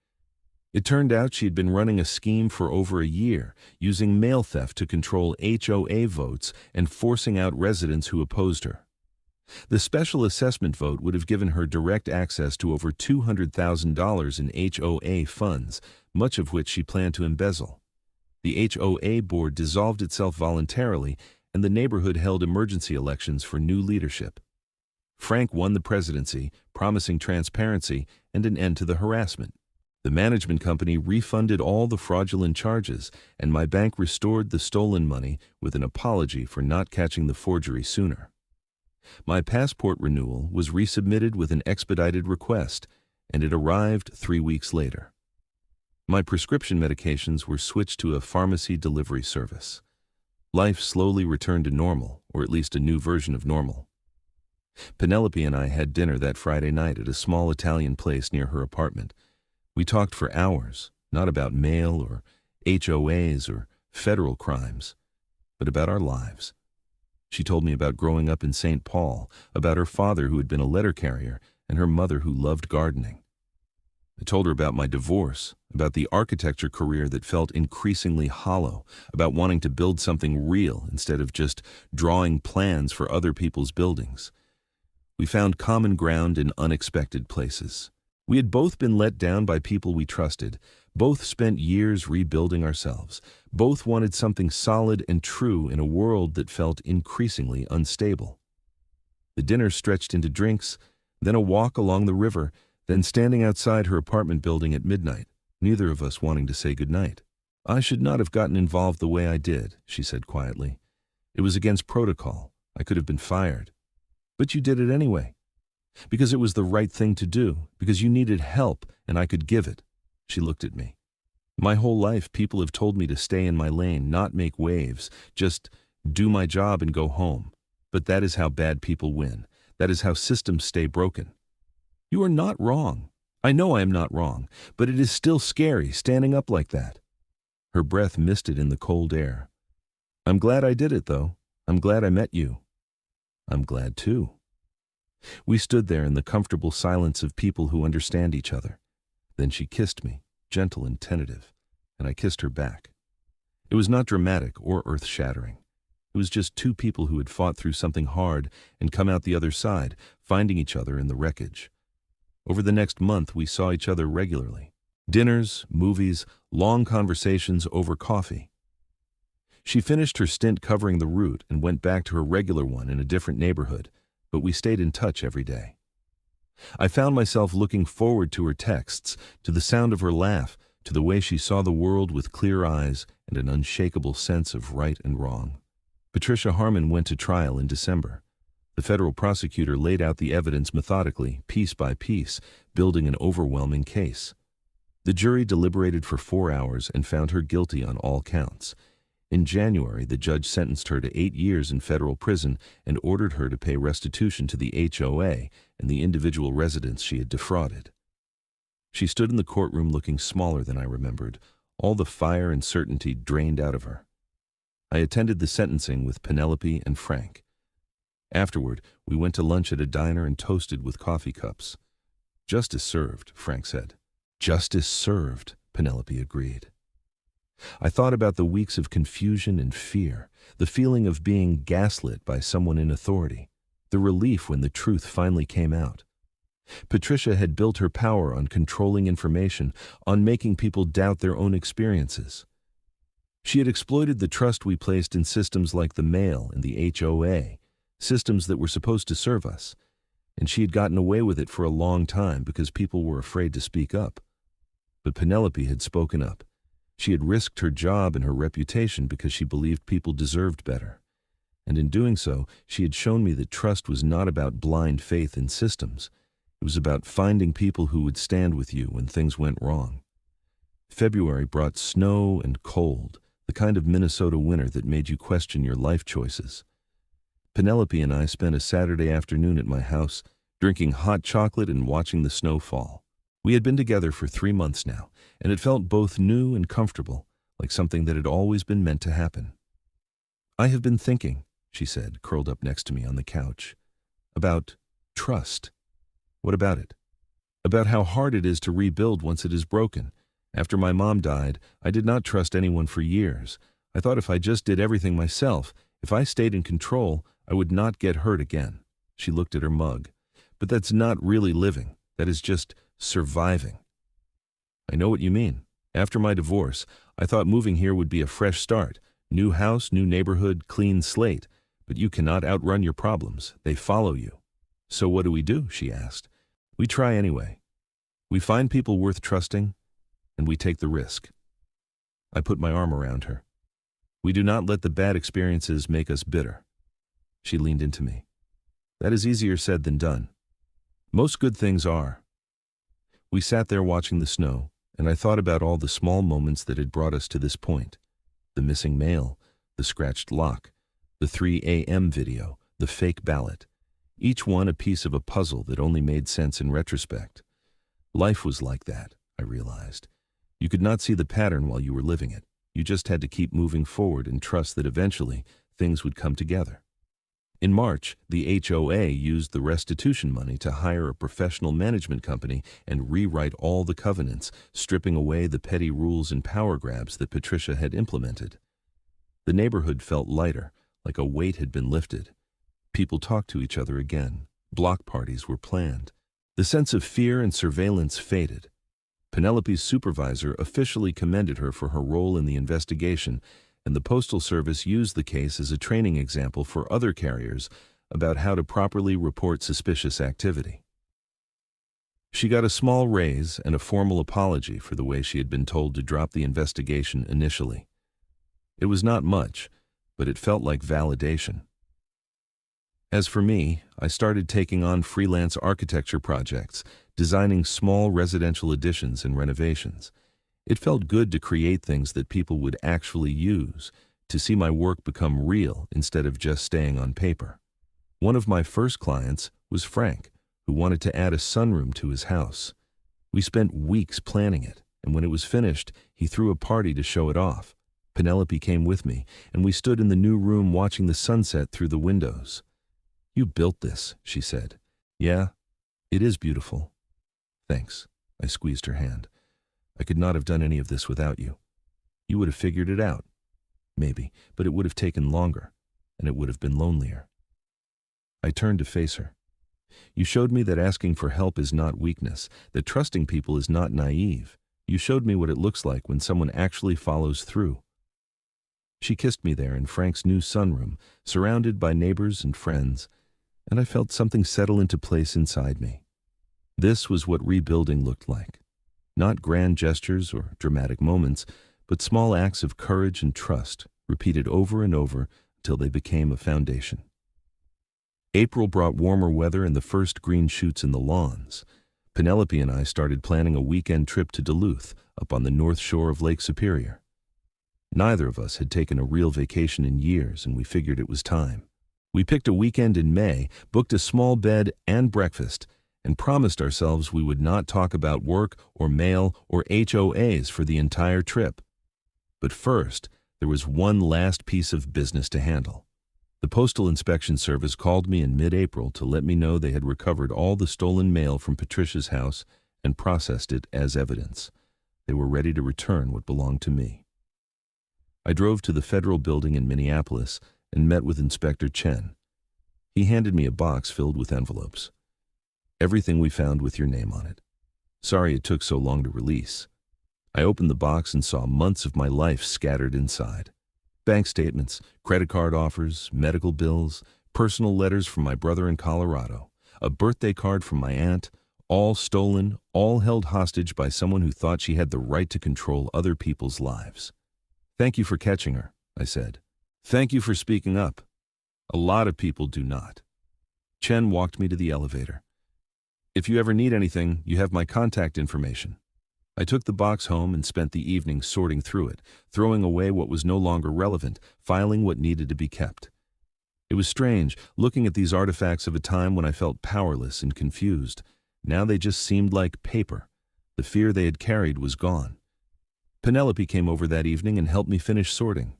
It turned out she had been running a scheme for over a year, using mail theft to control HOA votes and forcing out residents who opposed her. The special assessment vote would have given her direct access to over $200,000 in HOA funds, much of which she planned to embezzle. The HOA board dissolved itself voluntarily, and the neighborhood held emergency elections for new leadership. Frank won the presidency, promising transparency and an end to the harassment. The management company refunded all the fraudulent charges, and my bank restored the stolen money with an apology for not catching the forgery sooner. My passport renewal was resubmitted with an expedited request, and it arrived 3 weeks later. My prescription medications were switched to a pharmacy delivery service. Life slowly returned to normal, or at least a new version of normal. Penelope and I had dinner that Friday night at a small Italian place near her apartment. We talked for hours, not about mail or HOAs or federal crimes, but about our lives. She told me about growing up in St. Paul, about her father who had been a letter carrier, and her mother who loved gardening. I told her about my divorce, about the architecture career that felt increasingly hollow, about wanting to build something real instead of just drawing plans for other people's buildings. We found common ground in unexpected places. We had both been let down by people we trusted, both spent years rebuilding ourselves, both wanted something solid and true in a world that felt increasingly unstable. The dinner stretched into drinks, then a walk along the river, then standing outside her apartment building at midnight, neither of us wanting to say goodnight. I should not have gotten involved the way I did, she said quietly. It was against protocol. I could have been fired. But you did it anyway. Because it was the right thing to do, because you needed help and I could give it. She looked at me. My whole life, people have told me to stay in my lane, not make waves, just do my job and go home. But that is how bad people win. That is how systems stay broken. You are not wrong. I know I am not wrong, but it is still scary standing up like that. Her breath misted in the cold air. I'm glad I did it, though. I'm glad I met you. I'm glad, too. We stood there in the comfortable silence of people who understand each other. Then she kissed me, gentle and tentative, and I kissed her back. It was not dramatic or earth-shattering. It was just two people who had fought through something hard and come out the other side, finding each other in the wreckage. Over the next month, we saw each other regularly. Dinners, movies, long conversations over coffee. She finished her stint covering the route and went back to her regular one in a different neighborhood, but we stayed in touch every day. I found myself looking forward to her texts, to the sound of her laugh, to the way she saw the world with clear eyes and an unshakable sense of right and wrong. Patricia Harmon went to trial in December. The federal prosecutor laid out the evidence methodically, piece by piece, building an overwhelming case. The jury deliberated for 4 hours and found her guilty on all counts. In January, the judge sentenced her to 8 years in federal prison and ordered her to pay restitution to the HOA and the individual residents she had defrauded. She stood in the courtroom looking smaller than I remembered, all the fire and certainty drained out of her. I attended the sentencing with Penelope and Frank. Afterward, we went to lunch at a diner and toasted with coffee cups. Justice served, Frank said. Justice served, Penelope agreed. I thought about the weeks of confusion and fear, the feeling of being gaslit by someone in authority, the relief when the truth finally came out. Patricia had built her power on controlling information, on making people doubt their own experiences. She had exploited the trust we placed in systems like the mail and the HOA, systems that were supposed to serve us, and she had gotten away with it for a long time because people were afraid to speak up. But Penelope had spoken up. She had risked her job and her reputation because she believed people deserved better. And in doing so, she had shown me that trust was not about blind faith in systems. It was about finding people who would stand with you when things went wrong. February brought snow and cold, the kind of Minnesota winter that made you question your life choices. Penelope and I spent a Saturday afternoon at my house, drinking hot chocolate and watching the snow fall. We had been together for 3 months now, and it felt both new and comfortable, like something that had always been meant to happen. I have been thinking, she said, curled up next to me on the couch, about trust. What about it? About how hard it is to rebuild once it is broken. After my mom died, I did not trust anyone for years. I thought if I just did everything myself, if I stayed in control, I would not get hurt again. She looked at her mug. But that's not really living. That is just surviving. I know what you mean. After my divorce, I thought moving here would be a fresh start. New house, new neighborhood, clean slate. But you cannot outrun your problems. They follow you. So what do? She asked. We try anyway. We find people worth trusting, and we take the risk. I put my arm around her. We do not let the bad experiences make us bitter. She leaned into me. That is easier said than done. Most good things are. We sat there watching the snow, and I thought about all the small moments that had brought us to this point. The missing mail, the scratched lock, the 3 a.m. video, the fake ballot. Each one a piece of a puzzle that only made sense in retrospect. Life was like that, I realized. You could not see the pattern while you were living it. You just had to keep moving forward and trust that eventually things would come together. In March, the HOA used the restitution money to hire a professional management company and rewrite all the covenants, stripping away the petty rules and power grabs that Patricia had implemented. The neighborhood felt lighter, like a weight had been lifted. People talked to each other again. Block parties were planned. The sense of fear and surveillance faded. Penelope's supervisor officially commended her for her role in the investigation, and the Postal Service used the case as a training example for other carriers about how to properly report suspicious activity. She got a small raise and a formal apology for the way she had been told to drop the investigation initially. It was not much, but it felt like validation. As for me, I started taking on freelance architecture projects, designing small residential additions and renovations. It felt good to create things that people would actually use, to see my work become real instead of just staying on paper. One of my first clients was Frank, who wanted to add a sunroom to his house. We spent weeks planning it, and when it was finished, he threw a party to show it off. Penelope came with me, and we stood in the new room watching the sunset through the windows. "You built this," she said. "Yeah, it is beautiful." "Thanks." I squeezed her hand. "I could not have done any of this without you. You would have figured it out. Maybe, but it would have taken longer, and it would have been lonelier." I turned to face her. "You showed me that asking for help is not weakness, that trusting people is not naive. You showed me what it looks like when someone actually follows through." She kissed me there in Frank's new sunroom, surrounded by neighbors and friends, and I felt something settle into place inside me. This was what rebuilding looked like. Not grand gestures or dramatic moments, but small acts of courage and trust, repeated over and over until they became a foundation. April brought warmer weather and the first green shoots in the lawns. Penelope and I started planning a weekend trip to Duluth, up on the north shore of Lake Superior. Neither of us had taken a real vacation in years, and we figured it was time. We picked a weekend in May, booked a small bed and breakfast, and promised ourselves we would not talk about work or mail or HOAs for the entire trip. But first, there was one last piece of business to handle. The Postal Inspection Service called me in mid-April to let me know they had recovered all the stolen mail from Patricia's house and processed it as evidence. They were ready to return what belonged to me. I drove to the federal building in Minneapolis and met with Inspector Chen. He handed me a box filled with envelopes. "Everything we found with your name on it. Sorry it took so long to release." I opened the box and saw months of my life scattered inside. Bank statements, credit card offers, medical bills, personal letters from my brother in Colorado, a birthday card from my aunt, all stolen, all held hostage by someone who thought she had the right to control other people's lives. "Thank you for catching her," I said. "Thank you for speaking up. A lot of people do not." Chen walked me to the elevator. "If you ever need anything, you have my contact information." I took the box home and spent the evening sorting through it, throwing away what was no longer relevant, filing what needed to be kept. It was strange, looking at these artifacts of a time when I felt powerless and confused. Now they just seemed like paper. The fear they had carried was gone. Penelope came over that evening and helped me finish sorting.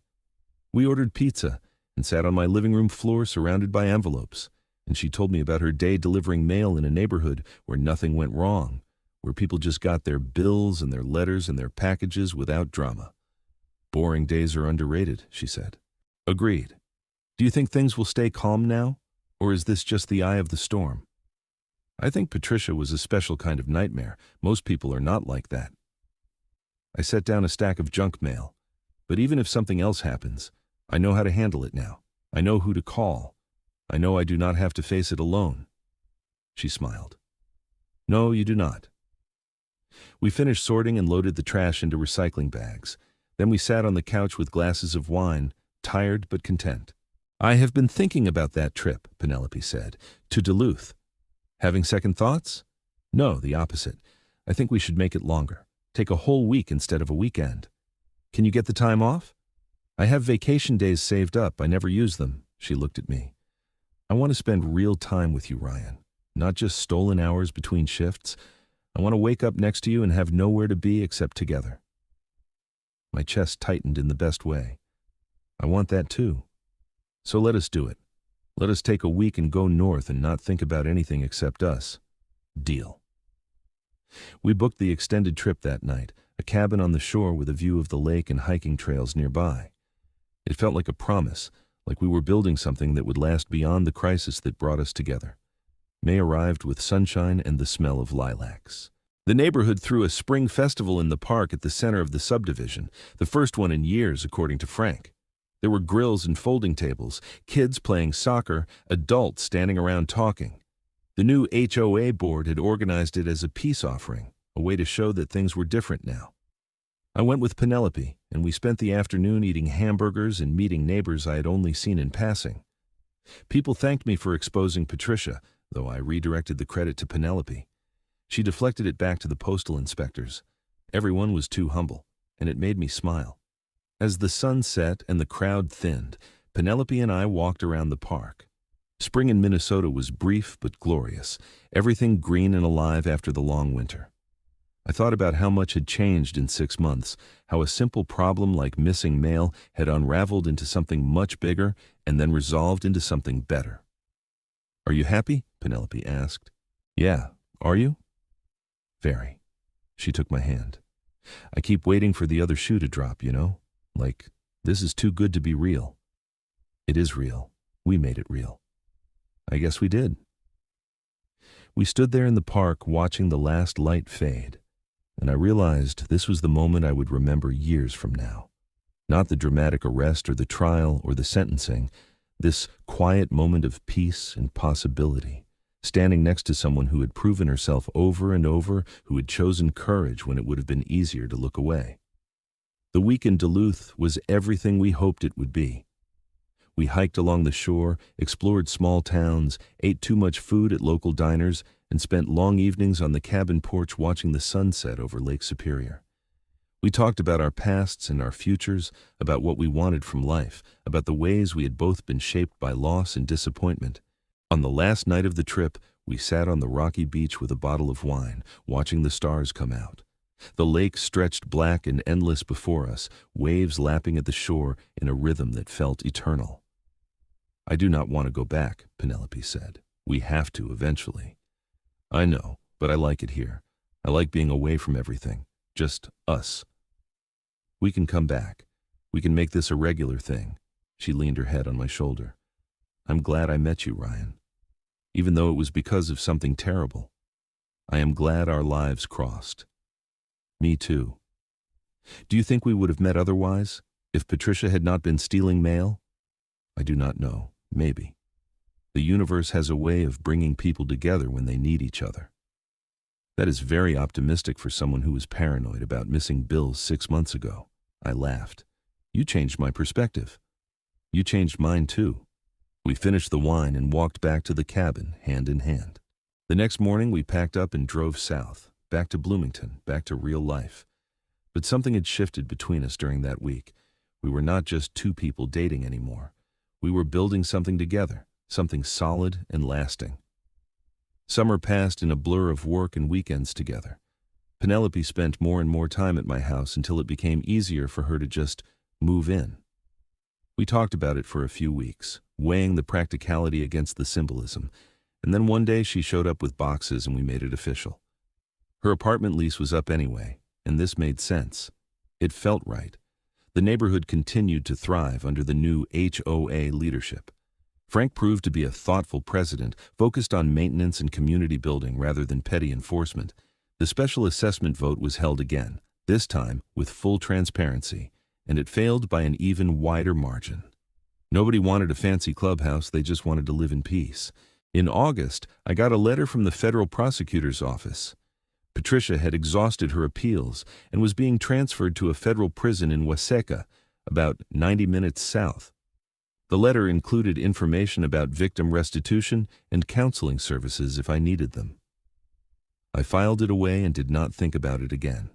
We ordered pizza and sat on my living room floor surrounded by envelopes, and she told me about her day delivering mail in a neighborhood where nothing went wrong, where people just got their bills and their letters and their packages without drama. "Boring days are underrated," she said. Agreed. "Do you think things will stay calm now, or is this just the eye of the storm?" "I think Patricia was a special kind of nightmare. Most people are not like that." I set down a stack of junk mail. But even if something else happens, I know how to handle it now. I know who to call. I know I do not have to face it alone. She smiled. "No, you do not." We finished sorting and loaded the trash into recycling bags. Then we sat on the couch with glasses of wine, tired but content. "I have been thinking about that trip," Penelope said, "to Duluth." "Having second thoughts?" "No, the opposite. I think we should make it longer. Take a whole week instead of a weekend." "Can you get the time off?" "I have vacation days saved up. I never use them." She looked at me. "I want to spend real time with you, Ryan. Not just stolen hours between shifts. I want to wake up next to you and have nowhere to be except together." My chest tightened in the best way. I want that too. So let us do it. Let us take a week and go north and not think about anything except us. Deal. We booked the extended trip that night, a cabin on the shore with a view of the lake and hiking trails nearby. It felt like a promise, like we were building something that would last beyond the crisis that brought us together. May arrived with sunshine and the smell of lilacs. The neighborhood threw a spring festival in the park at the center of the subdivision, the first one in years, according to Frank. There were grills and folding tables, kids playing soccer, adults standing around talking. The new HOA board had organized it as a peace offering, a way to show that things were different now. I went with Penelope, and we spent the afternoon eating hamburgers and meeting neighbors I had only seen in passing. People thanked me for exposing Patricia, though I redirected the credit to Penelope. She deflected it back to the postal inspectors. Everyone was too humble, and it made me smile. As the sun set and the crowd thinned, Penelope and I walked around the park. Spring in Minnesota was brief but glorious, everything green and alive after the long winter. I thought about how much had changed in 6 months, how a simple problem like missing mail had unraveled into something much bigger and then resolved into something better. "Are you happy?" Penelope asked. "Yeah. Are you?" "Very." She took my hand. "I keep waiting for the other shoe to drop, you know? Like, this is too good to be real." "It is real. We made it real." "I guess we did." We stood there in the park watching the last light fade, and I realized this was the moment I would remember years from now. Not the dramatic arrest or the trial or the sentencing, this quiet moment of peace and possibility, standing next to someone who had proven herself over and over, who had chosen courage when it would have been easier to look away. The week in Duluth was everything we hoped it would be. We hiked along the shore, explored small towns, ate too much food at local diners, and spent long evenings on the cabin porch watching the sunset over Lake Superior. We talked about our pasts and our futures, about what we wanted from life, about the ways we had both been shaped by loss and disappointment. On the last night of the trip, we sat on the rocky beach with a bottle of wine, watching the stars come out. The lake stretched black and endless before us, waves lapping at the shore in a rhythm that felt eternal. "I do not want to go back," Penelope said. "We have to eventually." "I know, but I like it here. I like being away from everything. Just us." "We can come back. We can make this a regular thing." She leaned her head on my shoulder. "I'm glad I met you, Ryan. Even though it was because of something terrible. I am glad our lives crossed." "Me too." "Do you think we would have met otherwise, if Patricia had not been stealing mail?" "I do not know. Maybe. The universe has a way of bringing people together when they need each other." "That is very optimistic for someone who was paranoid about missing bills 6 months ago." I laughed. "You changed my perspective." "You changed mine too." We finished the wine and walked back to the cabin, hand in hand. The next morning we packed up and drove south, back to Bloomington, back to real life. But something had shifted between us during that week. We were not just two people dating anymore. We were building something together, something solid and lasting. Summer passed in a blur of work and weekends together. Penelope spent more and more time at my house until it became easier for her to just move in. We talked about it for a few weeks, weighing the practicality against the symbolism, and then one day she showed up with boxes and we made it official. Her apartment lease was up anyway, and this made sense. It felt right. The neighborhood continued to thrive under the new HOA leadership. Frank proved to be a thoughtful president, focused on maintenance and community building rather than petty enforcement. The special assessment vote was held again, this time with full transparency, and it failed by an even wider margin. Nobody wanted a fancy clubhouse, they just wanted to live in peace. In August, I got a letter from the federal prosecutor's office. Patricia had exhausted her appeals and was being transferred to a federal prison in Waseca, about 90 minutes south. The letter included information about victim restitution and counseling services if I needed them. I filed it away and did not think about it again.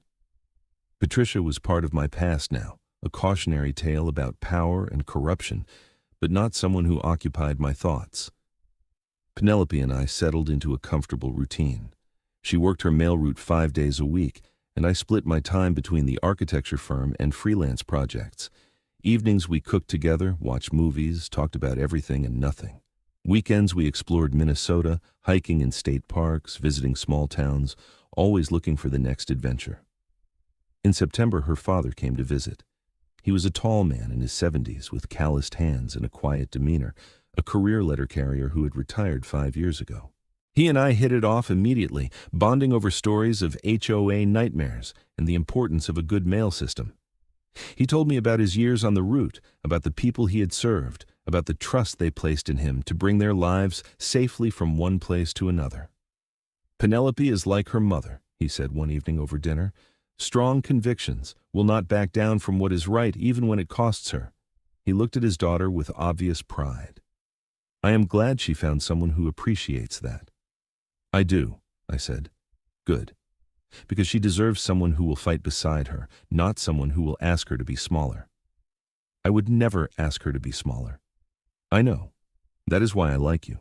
Patricia was part of my past now, a cautionary tale about power and corruption, but not someone who occupied my thoughts. Penelope and I settled into a comfortable routine. She worked her mail route 5 days a week, and I split my time between the architecture firm and freelance projects. Evenings we cooked together, watched movies, talked about everything and nothing. Weekends we explored Minnesota, hiking in state parks, visiting small towns, always looking for the next adventure. In September, her father came to visit. He was a tall man in his 70s with calloused hands and a quiet demeanor, a career letter carrier who had retired 5 years ago. He and I hit it off immediately, bonding over stories of HOA nightmares and the importance of a good mail system. He told me about his years on the route, about the people he had served, about the trust they placed in him to bring their lives safely from one place to another. "Penelope is like her mother," he said one evening over dinner. "Strong convictions, will not back down from what is right even when it costs her." He looked at his daughter with obvious pride. "I am glad she found someone who appreciates that." "I do," I said. "Good." Because she deserves someone who will fight beside her, not someone who will ask her to be smaller. I would never ask her to be smaller. I know. That is why I like you.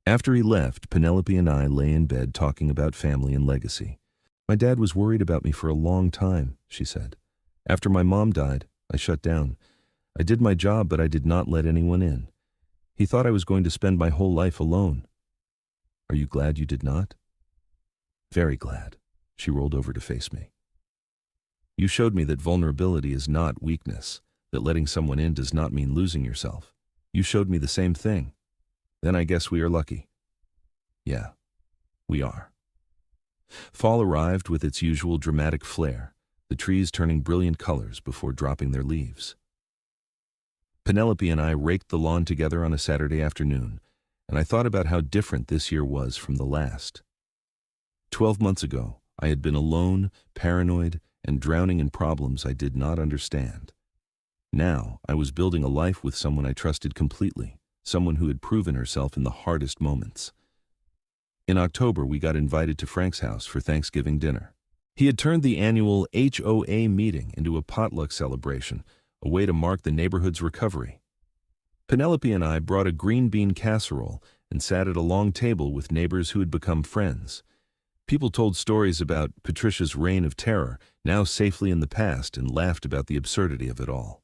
After he left, Penelope and I lay in bed talking about family and legacy. My dad was worried about me for a long time, she said. After my mom died, I shut down. I did my job, but I did not let anyone in. He thought I was going to spend my whole life alone. Are you glad you did not? Very glad. She rolled over to face me. You showed me that vulnerability is not weakness, that letting someone in does not mean losing yourself. You showed me the same thing. Then I guess we are lucky. Yeah, we are. Fall arrived with its usual dramatic flair, the trees turning brilliant colors before dropping their leaves. Penelope and I raked the lawn together on a Saturday afternoon, and I thought about how different this year was from the last. 12 months ago, I had been alone, paranoid, and drowning in problems I did not understand. Now, I was building a life with someone I trusted completely, someone who had proven herself in the hardest moments. In October, we got invited to Frank's house for Thanksgiving dinner. He had turned the annual HOA meeting into a potluck celebration, a way to mark the neighborhood's recovery. Penelope and I brought a green bean casserole and sat at a long table with neighbors who had become friends. People told stories about Patricia's reign of terror, now safely in the past, and laughed about the absurdity of it all.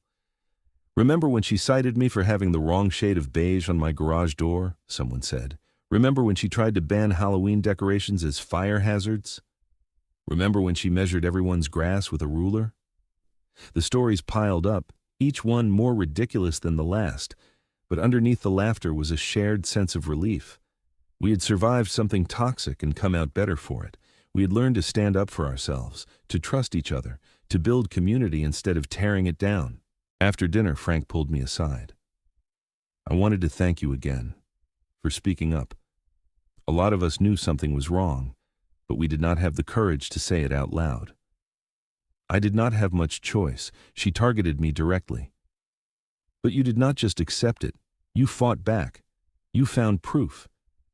Remember when she cited me for having the wrong shade of beige on my garage door? Someone said. Remember when she tried to ban Halloween decorations as fire hazards? Remember when she measured everyone's grass with a ruler? The stories piled up, each one more ridiculous than the last, but underneath the laughter was a shared sense of relief. We had survived something toxic and come out better for it. We had learned to stand up for ourselves, to trust each other, to build community instead of tearing it down. After dinner, Frank pulled me aside. I wanted to thank you again for speaking up. A lot of us knew something was wrong, but we did not have the courage to say it out loud. I did not have much choice. She targeted me directly. But you did not just accept it. You fought back. You found proof.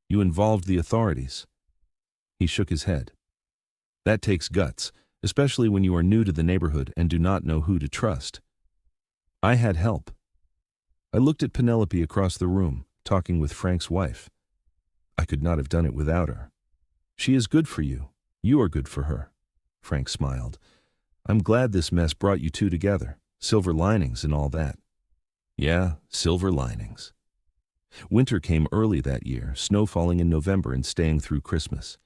You involved the authorities. He shook his head. That takes guts, especially when you are new to the neighborhood and do not know who to trust. I had help. I looked at Penelope across the room, talking with Frank's wife. I could not have done it without her. She is good for you. You are good for her. Frank smiled. I'm glad this mess brought you two together. Silver linings and all that. Yeah, silver linings. Winter came early that year, snow falling in November and staying through Christmas.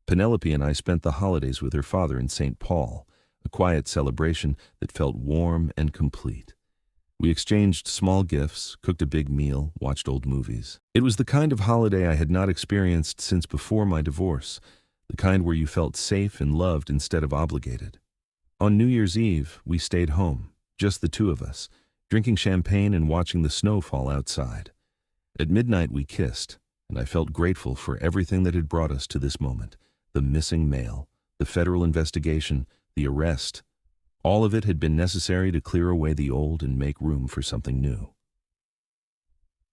Penelope and I spent the holidays with her father in St. Paul, a quiet celebration that felt warm and complete. We exchanged small gifts, cooked a big meal, watched old movies. It was the kind of holiday I had not experienced since before my divorce, the kind where you felt safe and loved instead of obligated. On New Year's Eve, we stayed home, just the two of us, drinking champagne and watching the snow fall outside. At midnight we kissed, and I felt grateful for everything that had brought us to this moment. The missing mail, the federal investigation, the arrest. All of it had been necessary to clear away the old and make room for something new.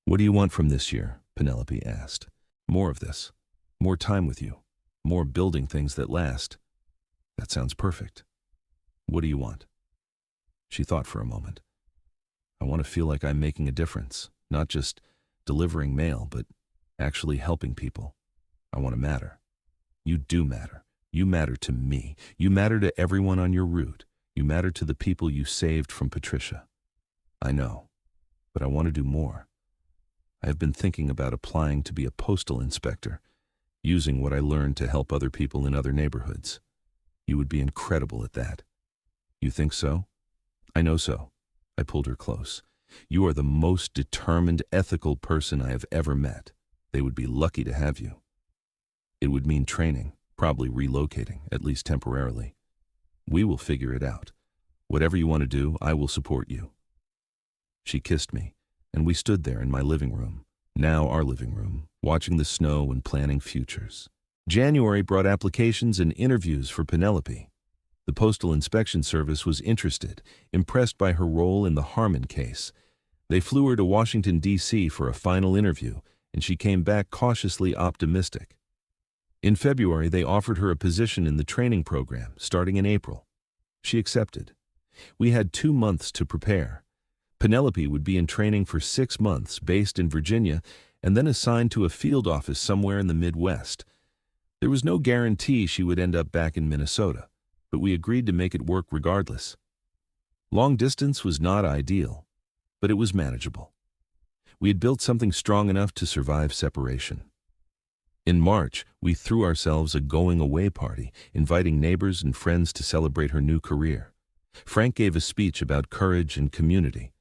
What do you want from this year? Penelope asked. More of this. More time with you. More building things that last. That sounds perfect. What do you want? She thought for a moment. I want to feel like I'm making a difference, not just delivering mail, but actually helping people. I want to matter. You do matter. You matter to me. You matter to everyone on your route. You matter to the people you saved from Patricia. I know, but I want to do more. I have been thinking about applying to be a postal inspector, using what I learned to help other people in other neighborhoods. You would be incredible at that. You think so? I know so. I pulled her close. You are the most determined, ethical person I have ever met. They would be lucky to have you. It would mean training, probably relocating, at least temporarily. We will figure it out. Whatever you want to do, I will support you. She kissed me, and we stood there in my living room, now our living room, watching the snow and planning futures. January brought applications and interviews for Penelope. The Postal Inspection Service was interested, impressed by her role in the Harmon case. They flew her to Washington, D.C. for a final interview, and she came back cautiously optimistic. In February, they offered her a position in the training program, starting in April. She accepted. We had 2 months to prepare. Penelope would be in training for 6 months, based in Virginia, and then assigned to a field office somewhere in the Midwest. There was no guarantee she would end up back in Minnesota, but we agreed to make it work regardless. Long distance was not ideal, but it was manageable. We had built something strong enough to survive separation. In March, we threw ourselves a going-away party, inviting neighbors and friends to celebrate her new career. Frank gave a speech about courage and community.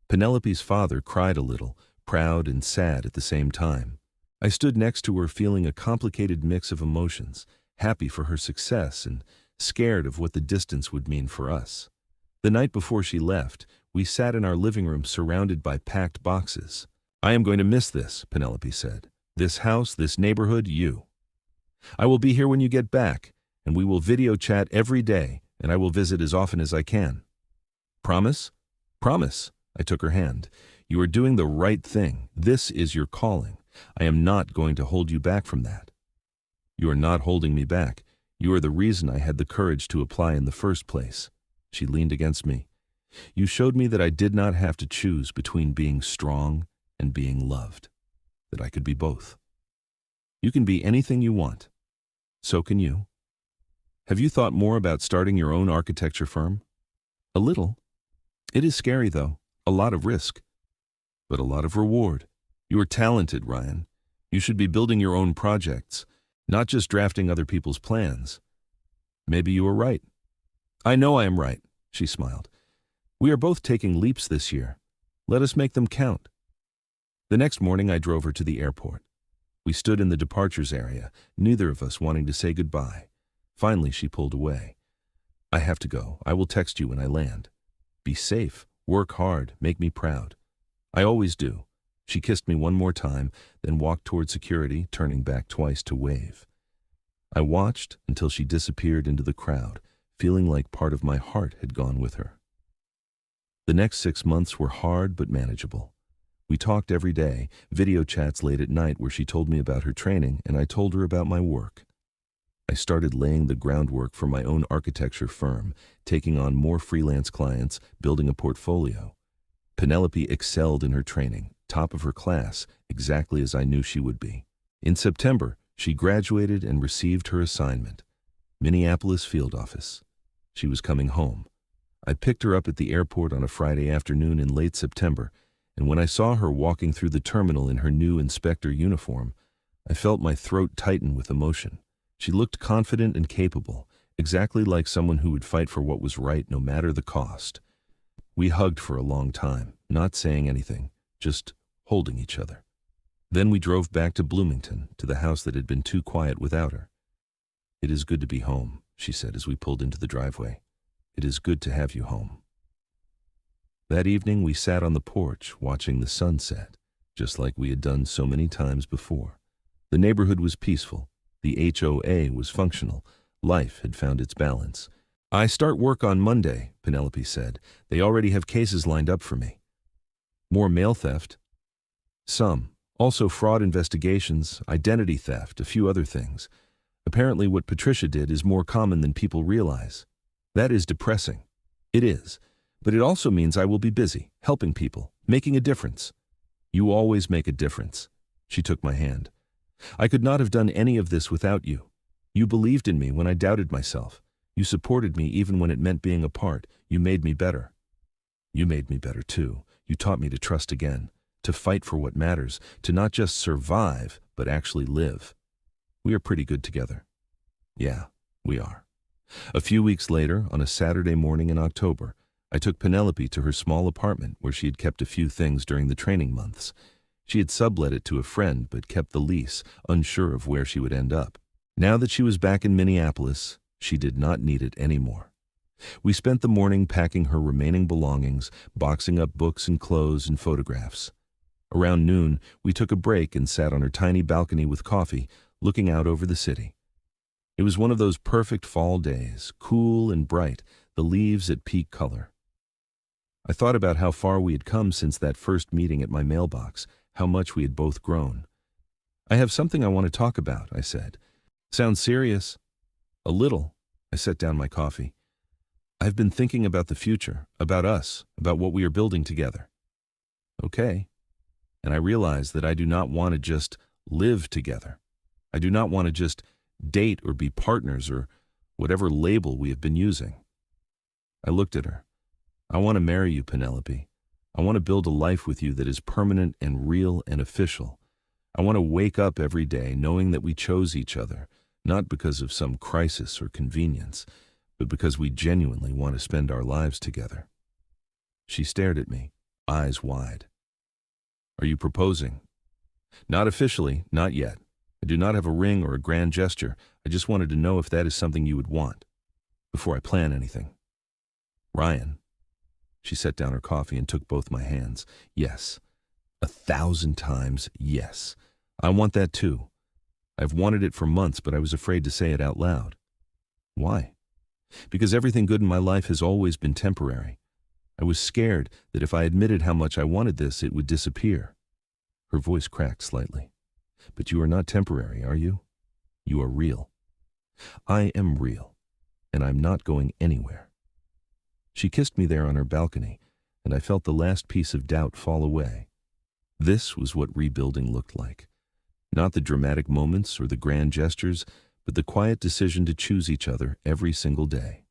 Penelope's father cried a little, proud and sad at the same time. I stood next to her feeling a complicated mix of emotions, happy for her success and scared of what the distance would mean for us. The night before she left, we sat in our living room surrounded by packed boxes. "I am going to miss this," Penelope said. "This house, this neighborhood, you. I will be here when you get back, and we will video chat every day, and I will visit as often as I can. Promise?" "Promise." I took her hand. "You are doing the right thing. This is your calling. I am not going to hold you back from that." "You are not holding me back. You are the reason I had the courage to apply in the first place." She leaned against me. "You showed me that I did not have to choose between being strong and being loved, that I could be both. You can be anything you want. So can you. Have you thought more about starting your own architecture firm?" "A little. It is scary, though. A lot of risk. But a lot of reward. You are talented, Ryan. You should be building your own projects, not just drafting other people's plans. Maybe you are right." "I know I am right," she smiled. "We are both taking leaps this year. Let us make them count." The next morning I drove her to the airport. We stood in the departures area, neither of us wanting to say goodbye. Finally she pulled away. "I have to go. I will text you when I land. Be safe, work hard, make me proud." "I always do." She kissed me one more time, then walked toward security, turning back twice to wave. I watched until she disappeared into the crowd, feeling like part of my heart had gone with her. The next 6 months were hard but manageable. We talked every day, video chats late at night where she told me about her training and I told her about my work. I started laying the groundwork for my own architecture firm, taking on more freelance clients, building a portfolio. Penelope excelled in her training, top of her class, exactly as I knew she would be. In September, she graduated and received her assignment. Minneapolis field office. She was coming home. I picked her up at the airport on a Friday afternoon in late September, and when I saw her walking through the terminal in her new inspector uniform, I felt my throat tighten with emotion. She looked confident and capable, exactly like someone who would fight for what was right no matter the cost. We hugged for a long time, not saying anything, just holding each other. Then we drove back to Bloomington, to the house that had been too quiet without her. "It is good to be home," she said as we pulled into the driveway. "It is good to have you home." That evening we sat on the porch watching the sunset, just like we had done so many times before. The neighborhood was peaceful. The HOA was functional. Life had found its balance. "I start work on Monday," Penelope said. "They already have cases lined up for me." "More mail theft?" "Some. Also fraud investigations, identity theft, a few other things. Apparently what Patricia did is more common than people realize. That is depressing." "It is. But it also means I will be busy, helping people, making a difference." "You always make a difference." She took my hand. "I could not have done any of this without you. You believed in me when I doubted myself. You supported me even when it meant being apart. You made me better." "You made me better too. You taught me to trust again, to fight for what matters, to not just survive, but actually live. We are pretty good together." "Yeah, we are." A few weeks later, on a Saturday morning in October, I took Penelope to her small apartment where she had kept a few things during the training months. She had sublet it to a friend but kept the lease, unsure of where she would end up. Now that she was back in Minneapolis, she did not need it anymore. We spent the morning packing her remaining belongings, boxing up books and clothes and photographs. Around noon, we took a break and sat on her tiny balcony with coffee, looking out over the city. It was one of those perfect fall days, cool and bright, the leaves at peak color. I thought about how far we had come since that first meeting at my mailbox, how much we had both grown. "I have something I want to talk about," I said. Sounds serious. A little. I set down my coffee. I've been thinking about the future, about us, about what we are building together. Okay. And I realize that I do not want to just live together. I do not want to just date or be partners or whatever label we have been using. I looked at her. I want to marry you, Penelope. I want to build a life with you that is permanent and real and official. I want to wake up every day knowing that we chose each other, not because of some crisis or convenience, but because we genuinely want to spend our lives together. She stared at me, eyes wide. Are you proposing? Not officially, not yet. I do not have a ring or a grand gesture. I just wanted to know if that is something you would want, before I plan anything. Ryan. She set down her coffee and took both my hands. Yes. 1,000 times yes. I want that too. I've wanted it for months, but I was afraid to say it out loud. Why? Because everything good in my life has always been temporary. I was scared that if I admitted how much I wanted this, it would disappear. Her voice cracked slightly. But you are not temporary, are you? You are real. I am real, and I'm not going anywhere. She kissed me there on her balcony, and I felt the last piece of doubt fall away. This was what rebuilding looked like. Not the dramatic moments or the grand gestures, but the quiet decision to choose each other every single day.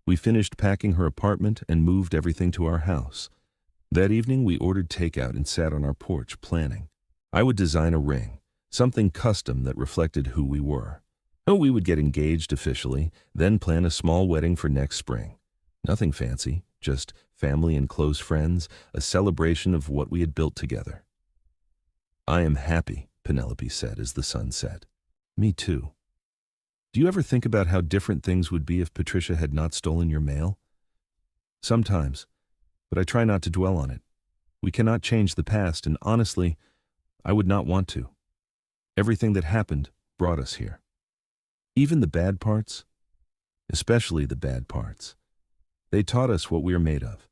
We finished packing her apartment and moved everything to our house. That evening we ordered takeout and sat on our porch planning. I would design a ring, something custom that reflected who we were. We would get engaged officially, then plan a small wedding for next spring. Nothing fancy, just family and close friends, a celebration of what we had built together. I am happy, Penelope said as the sun set. Me too. Do you ever think about how different things would be if Patricia had not stolen your mail? Sometimes, but I try not to dwell on it. We cannot change the past, and honestly, I would not want to. Everything that happened brought us here. Even the bad parts, especially the bad parts. They taught us what we are made of.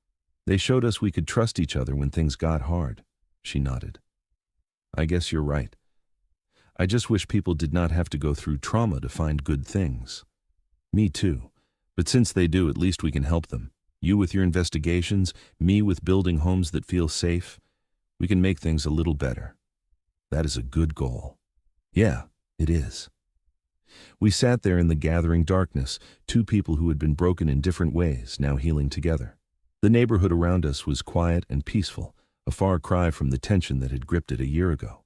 They showed us we could trust each other when things got hard. She nodded. I guess you're right. I just wish people did not have to go through trauma to find good things. Me too. But since they do, at least we can help them. You with your investigations, me with building homes that feel safe. We can make things a little better. That is a good goal. Yeah, it is. We sat there in the gathering darkness, two people who had been broken in different ways, now healing together. The neighborhood around us was quiet and peaceful, a far cry from the tension that had gripped it a year ago.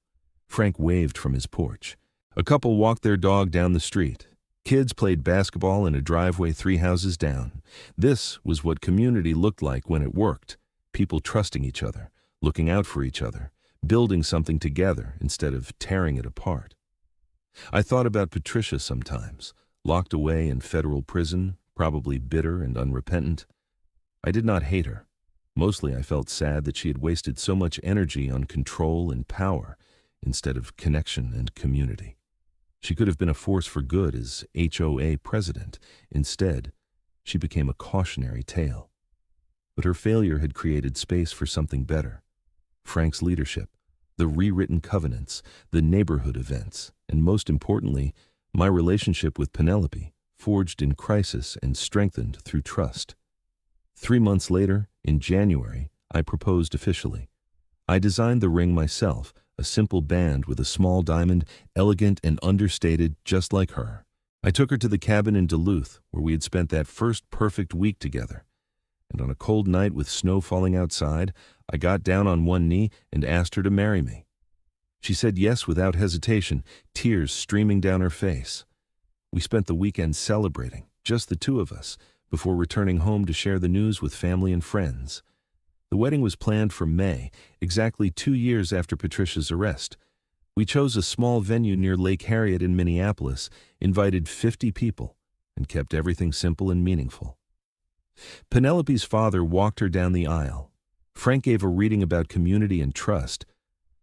Frank waved from his porch. A couple walked their dog down the street. Kids played basketball in a driveway 3 houses down. This was what community looked like when it worked. People trusting each other, looking out for each other, building something together instead of tearing it apart. I thought about Patricia sometimes, locked away in federal prison, probably bitter and unrepentant. I did not hate her. Mostly I felt sad that she had wasted so much energy on control and power instead of connection and community. She could have been a force for good as HOA president. Instead, she became a cautionary tale. But her failure had created space for something better. Frank's leadership, the rewritten covenants, the neighborhood events, and most importantly, my relationship with Penelope, forged in crisis and strengthened through trust. 3 months later, in January, I proposed officially. I designed the ring myself, a simple band with a small diamond, elegant and understated, just like her. I took her to the cabin in Duluth, where we had spent that first perfect week together. And on a cold night with snow falling outside, I got down on one knee and asked her to marry me. She said yes without hesitation, tears streaming down her face. We spent the weekend celebrating, just the two of us, before returning home to share the news with family and friends. The wedding was planned for May, exactly 2 years after Patricia's arrest. We chose a small venue near Lake Harriet in Minneapolis, invited 50 people, and kept everything simple and meaningful. Penelope's father walked her down the aisle. Frank gave a reading about community and trust.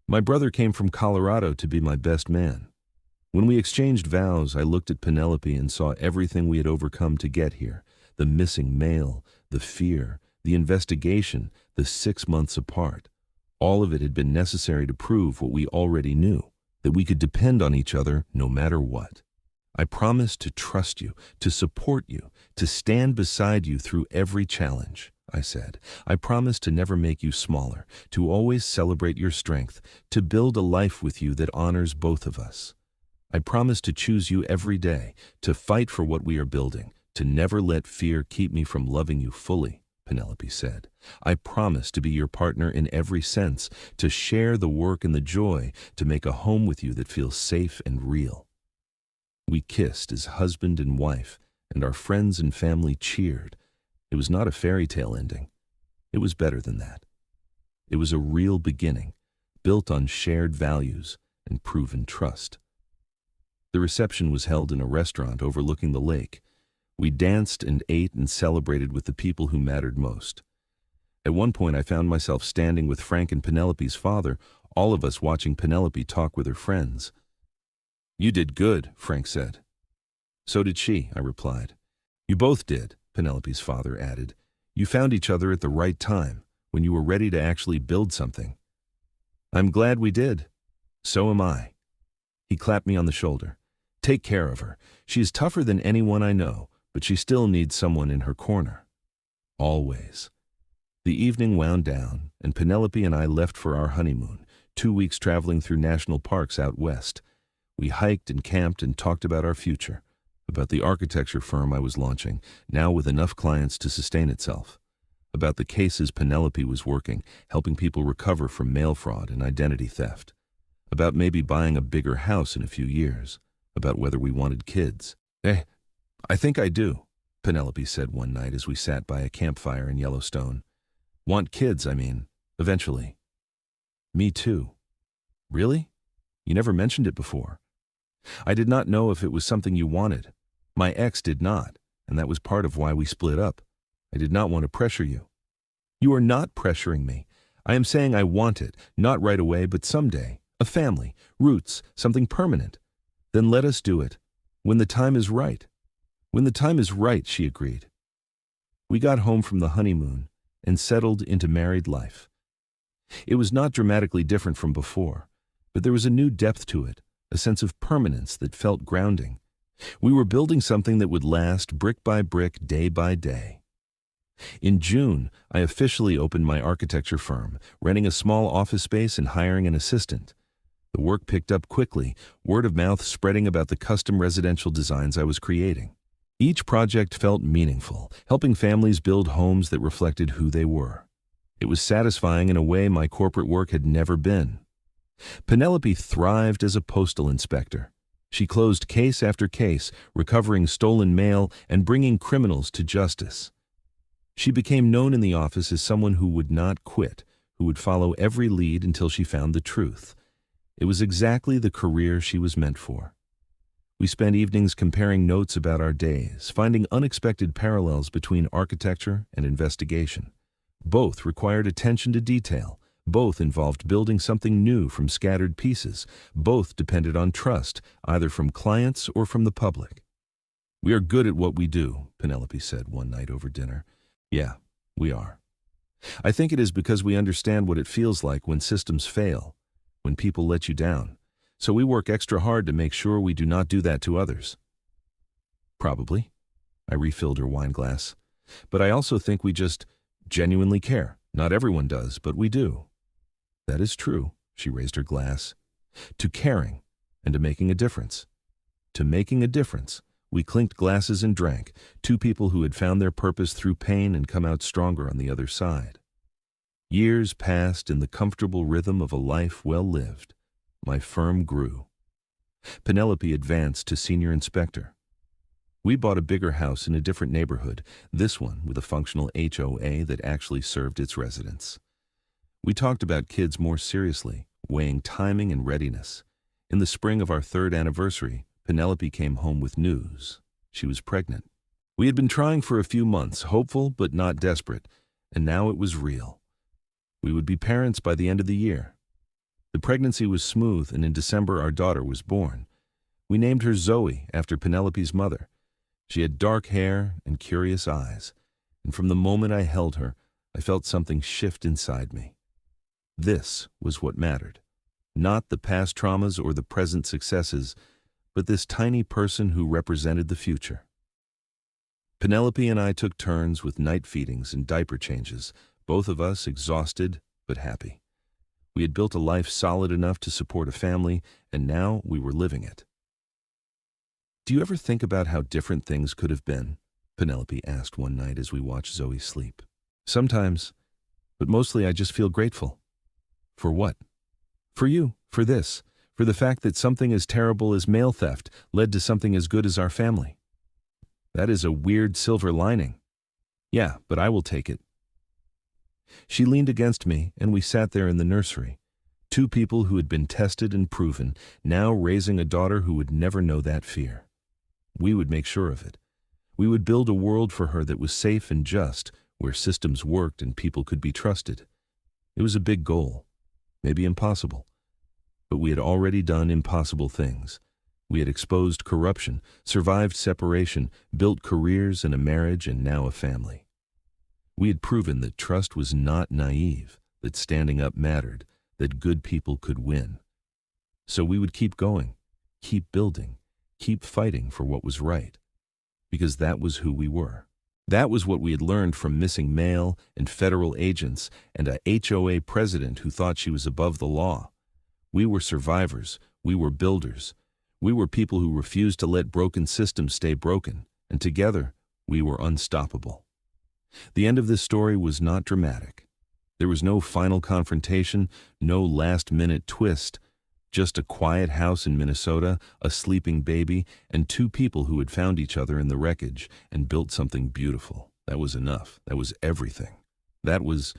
My brother came from Colorado to be my best man. When we exchanged vows, I looked at Penelope and saw everything we had overcome to get here. The missing mail, the fear, the investigation, the 6 months apart. All of it had been necessary to prove what we already knew, that we could depend on each other no matter what. I promise to trust you, to support you, to stand beside you through every challenge, I said. I promise to never make you smaller, to always celebrate your strength, to build a life with you that honors both of us. I promise to choose you every day, to fight for what we are building, to never let fear keep me from loving you fully, Penelope said. I promise to be your partner in every sense, to share the work and the joy, to make a home with you that feels safe and real. We kissed as husband and wife, and our friends and family cheered. It was not a fairy tale ending. It was better than that. It was a real beginning, built on shared values and proven trust. The reception was held in a restaurant overlooking the lake. We danced and ate and celebrated with the people who mattered most. At one point, I found myself standing with Frank and Penelope's father, all of us watching Penelope talk with her friends. "You did good," Frank said. "So did she," I replied. "You both did," Penelope's father added. "You found each other at the right time, when you were ready to actually build something." "I'm glad we did." "So am I." He clapped me on the shoulder. "Take care of her. She is tougher than anyone I know, but she still needs someone in her corner." Always. The evening wound down, and Penelope and I left for our honeymoon, 2 weeks traveling through national parks out west. We hiked and camped and talked about our future, about the architecture firm I was launching, now with enough clients to sustain itself, about the cases Penelope was working, helping people recover from mail fraud and identity theft, about maybe buying a bigger house in a few years, about whether we wanted kids. I think I do," Penelope said one night as we sat by a campfire in Yellowstone. "Want kids, I mean, eventually." "Me too." "Really? You never mentioned it before." "I did not know if it was something you wanted. My ex did not, and that was part of why we split up. I did not want to pressure you." "You are not pressuring me. I am saying I want it, not right away, but someday. A family, roots, something permanent. Then let us do it. When the time is right." "When the time is right," she agreed. We got home from the honeymoon and settled into married life. It was not dramatically different from before, but there was a new depth to it, a sense of permanence that felt grounding. We were building something that would last brick by brick, day by day. In June, I officially opened my architecture firm, renting a small office space and hiring an assistant. The work picked up quickly, word of mouth spreading about the custom residential designs I was creating. Each project felt meaningful, helping families build homes that reflected who they were. It was satisfying in a way my corporate work had never been. Penelope thrived as a postal inspector. She closed case after case, recovering stolen mail and bringing criminals to justice. She became known in the office as someone who would not quit, who would follow every lead until she found the truth. It was exactly the career she was meant for. We spent evenings comparing notes about our days, finding unexpected parallels between architecture and investigation. Both required attention to detail. Both involved building something new from scattered pieces. Both depended on trust, either from clients or from the public. "We are good at what we do," Penelope said one night over dinner. "Yeah, we are. I think it is because we understand what it feels like when systems fail, when people let you down. So we work extra hard to make sure we do not do that to others." "Probably." I refilled her wine glass. "But I also think we just genuinely care. Not everyone does, but we do." "That is true," she raised her glass. "To caring and to making a difference." To making a difference. We clinked glasses and drank, two people who had found their purpose through pain and come out stronger on the other side. Years passed in the comfortable rhythm of a life well lived. My firm grew. Penelope advanced to senior inspector. We bought a bigger house in a different neighborhood, this one with a functional HOA that actually served its residents. We talked about kids more seriously, weighing timing and readiness. In the spring of our 3rd anniversary, Penelope came home with news. She was pregnant. We had been trying for a few months, hopeful but not desperate, and now it was real. We would be parents by the end of the year. The pregnancy was smooth, and in December our daughter was born. We named her Zoe after Penelope's mother. She had dark hair and curious eyes, and from the moment I held her, I felt something shift inside me. This was what mattered. Not the past traumas or the present successes, but this tiny person who represented the future. Penelope and I took turns with night feedings and diaper changes, both of us exhausted but happy. We had built a life solid enough to support a family, and now we were living it. "Do you ever think about how different things could have been?" Penelope asked one night as we watched Zoe sleep. "Sometimes, but mostly I just feel grateful." "For what?" "For you, for this, for the fact that something as terrible as mail theft led to something as good as our family." "That is a weird silver lining." "Yeah, but I will take it." She leaned against me, and we sat there in the nursery. Two people who had been tested and proven, now raising a daughter who would never know that fear. We would make sure of it. We would build a world for her that was safe and just, where systems worked and people could be trusted. It was a big goal, maybe impossible. But we had already done impossible things. We had exposed corruption, survived separation, built careers and a marriage, and now a family. We had proven that trust was not naive, that standing up mattered, that good people could win. So we would keep going, keep building, keep fighting for what was right. Because that was who we were. That was what we had learned from missing mail and federal agents and a HOA president who thought she was above the law. We were survivors. We were builders. We were people who refused to let broken systems stay broken. And together, we were unstoppable. The end of this story was not dramatic. There was no final confrontation, no last-minute twist, just a quiet house in Minnesota, a sleeping baby, and two people who had found each other in the wreckage and built something beautiful. That was enough. That was everything. That was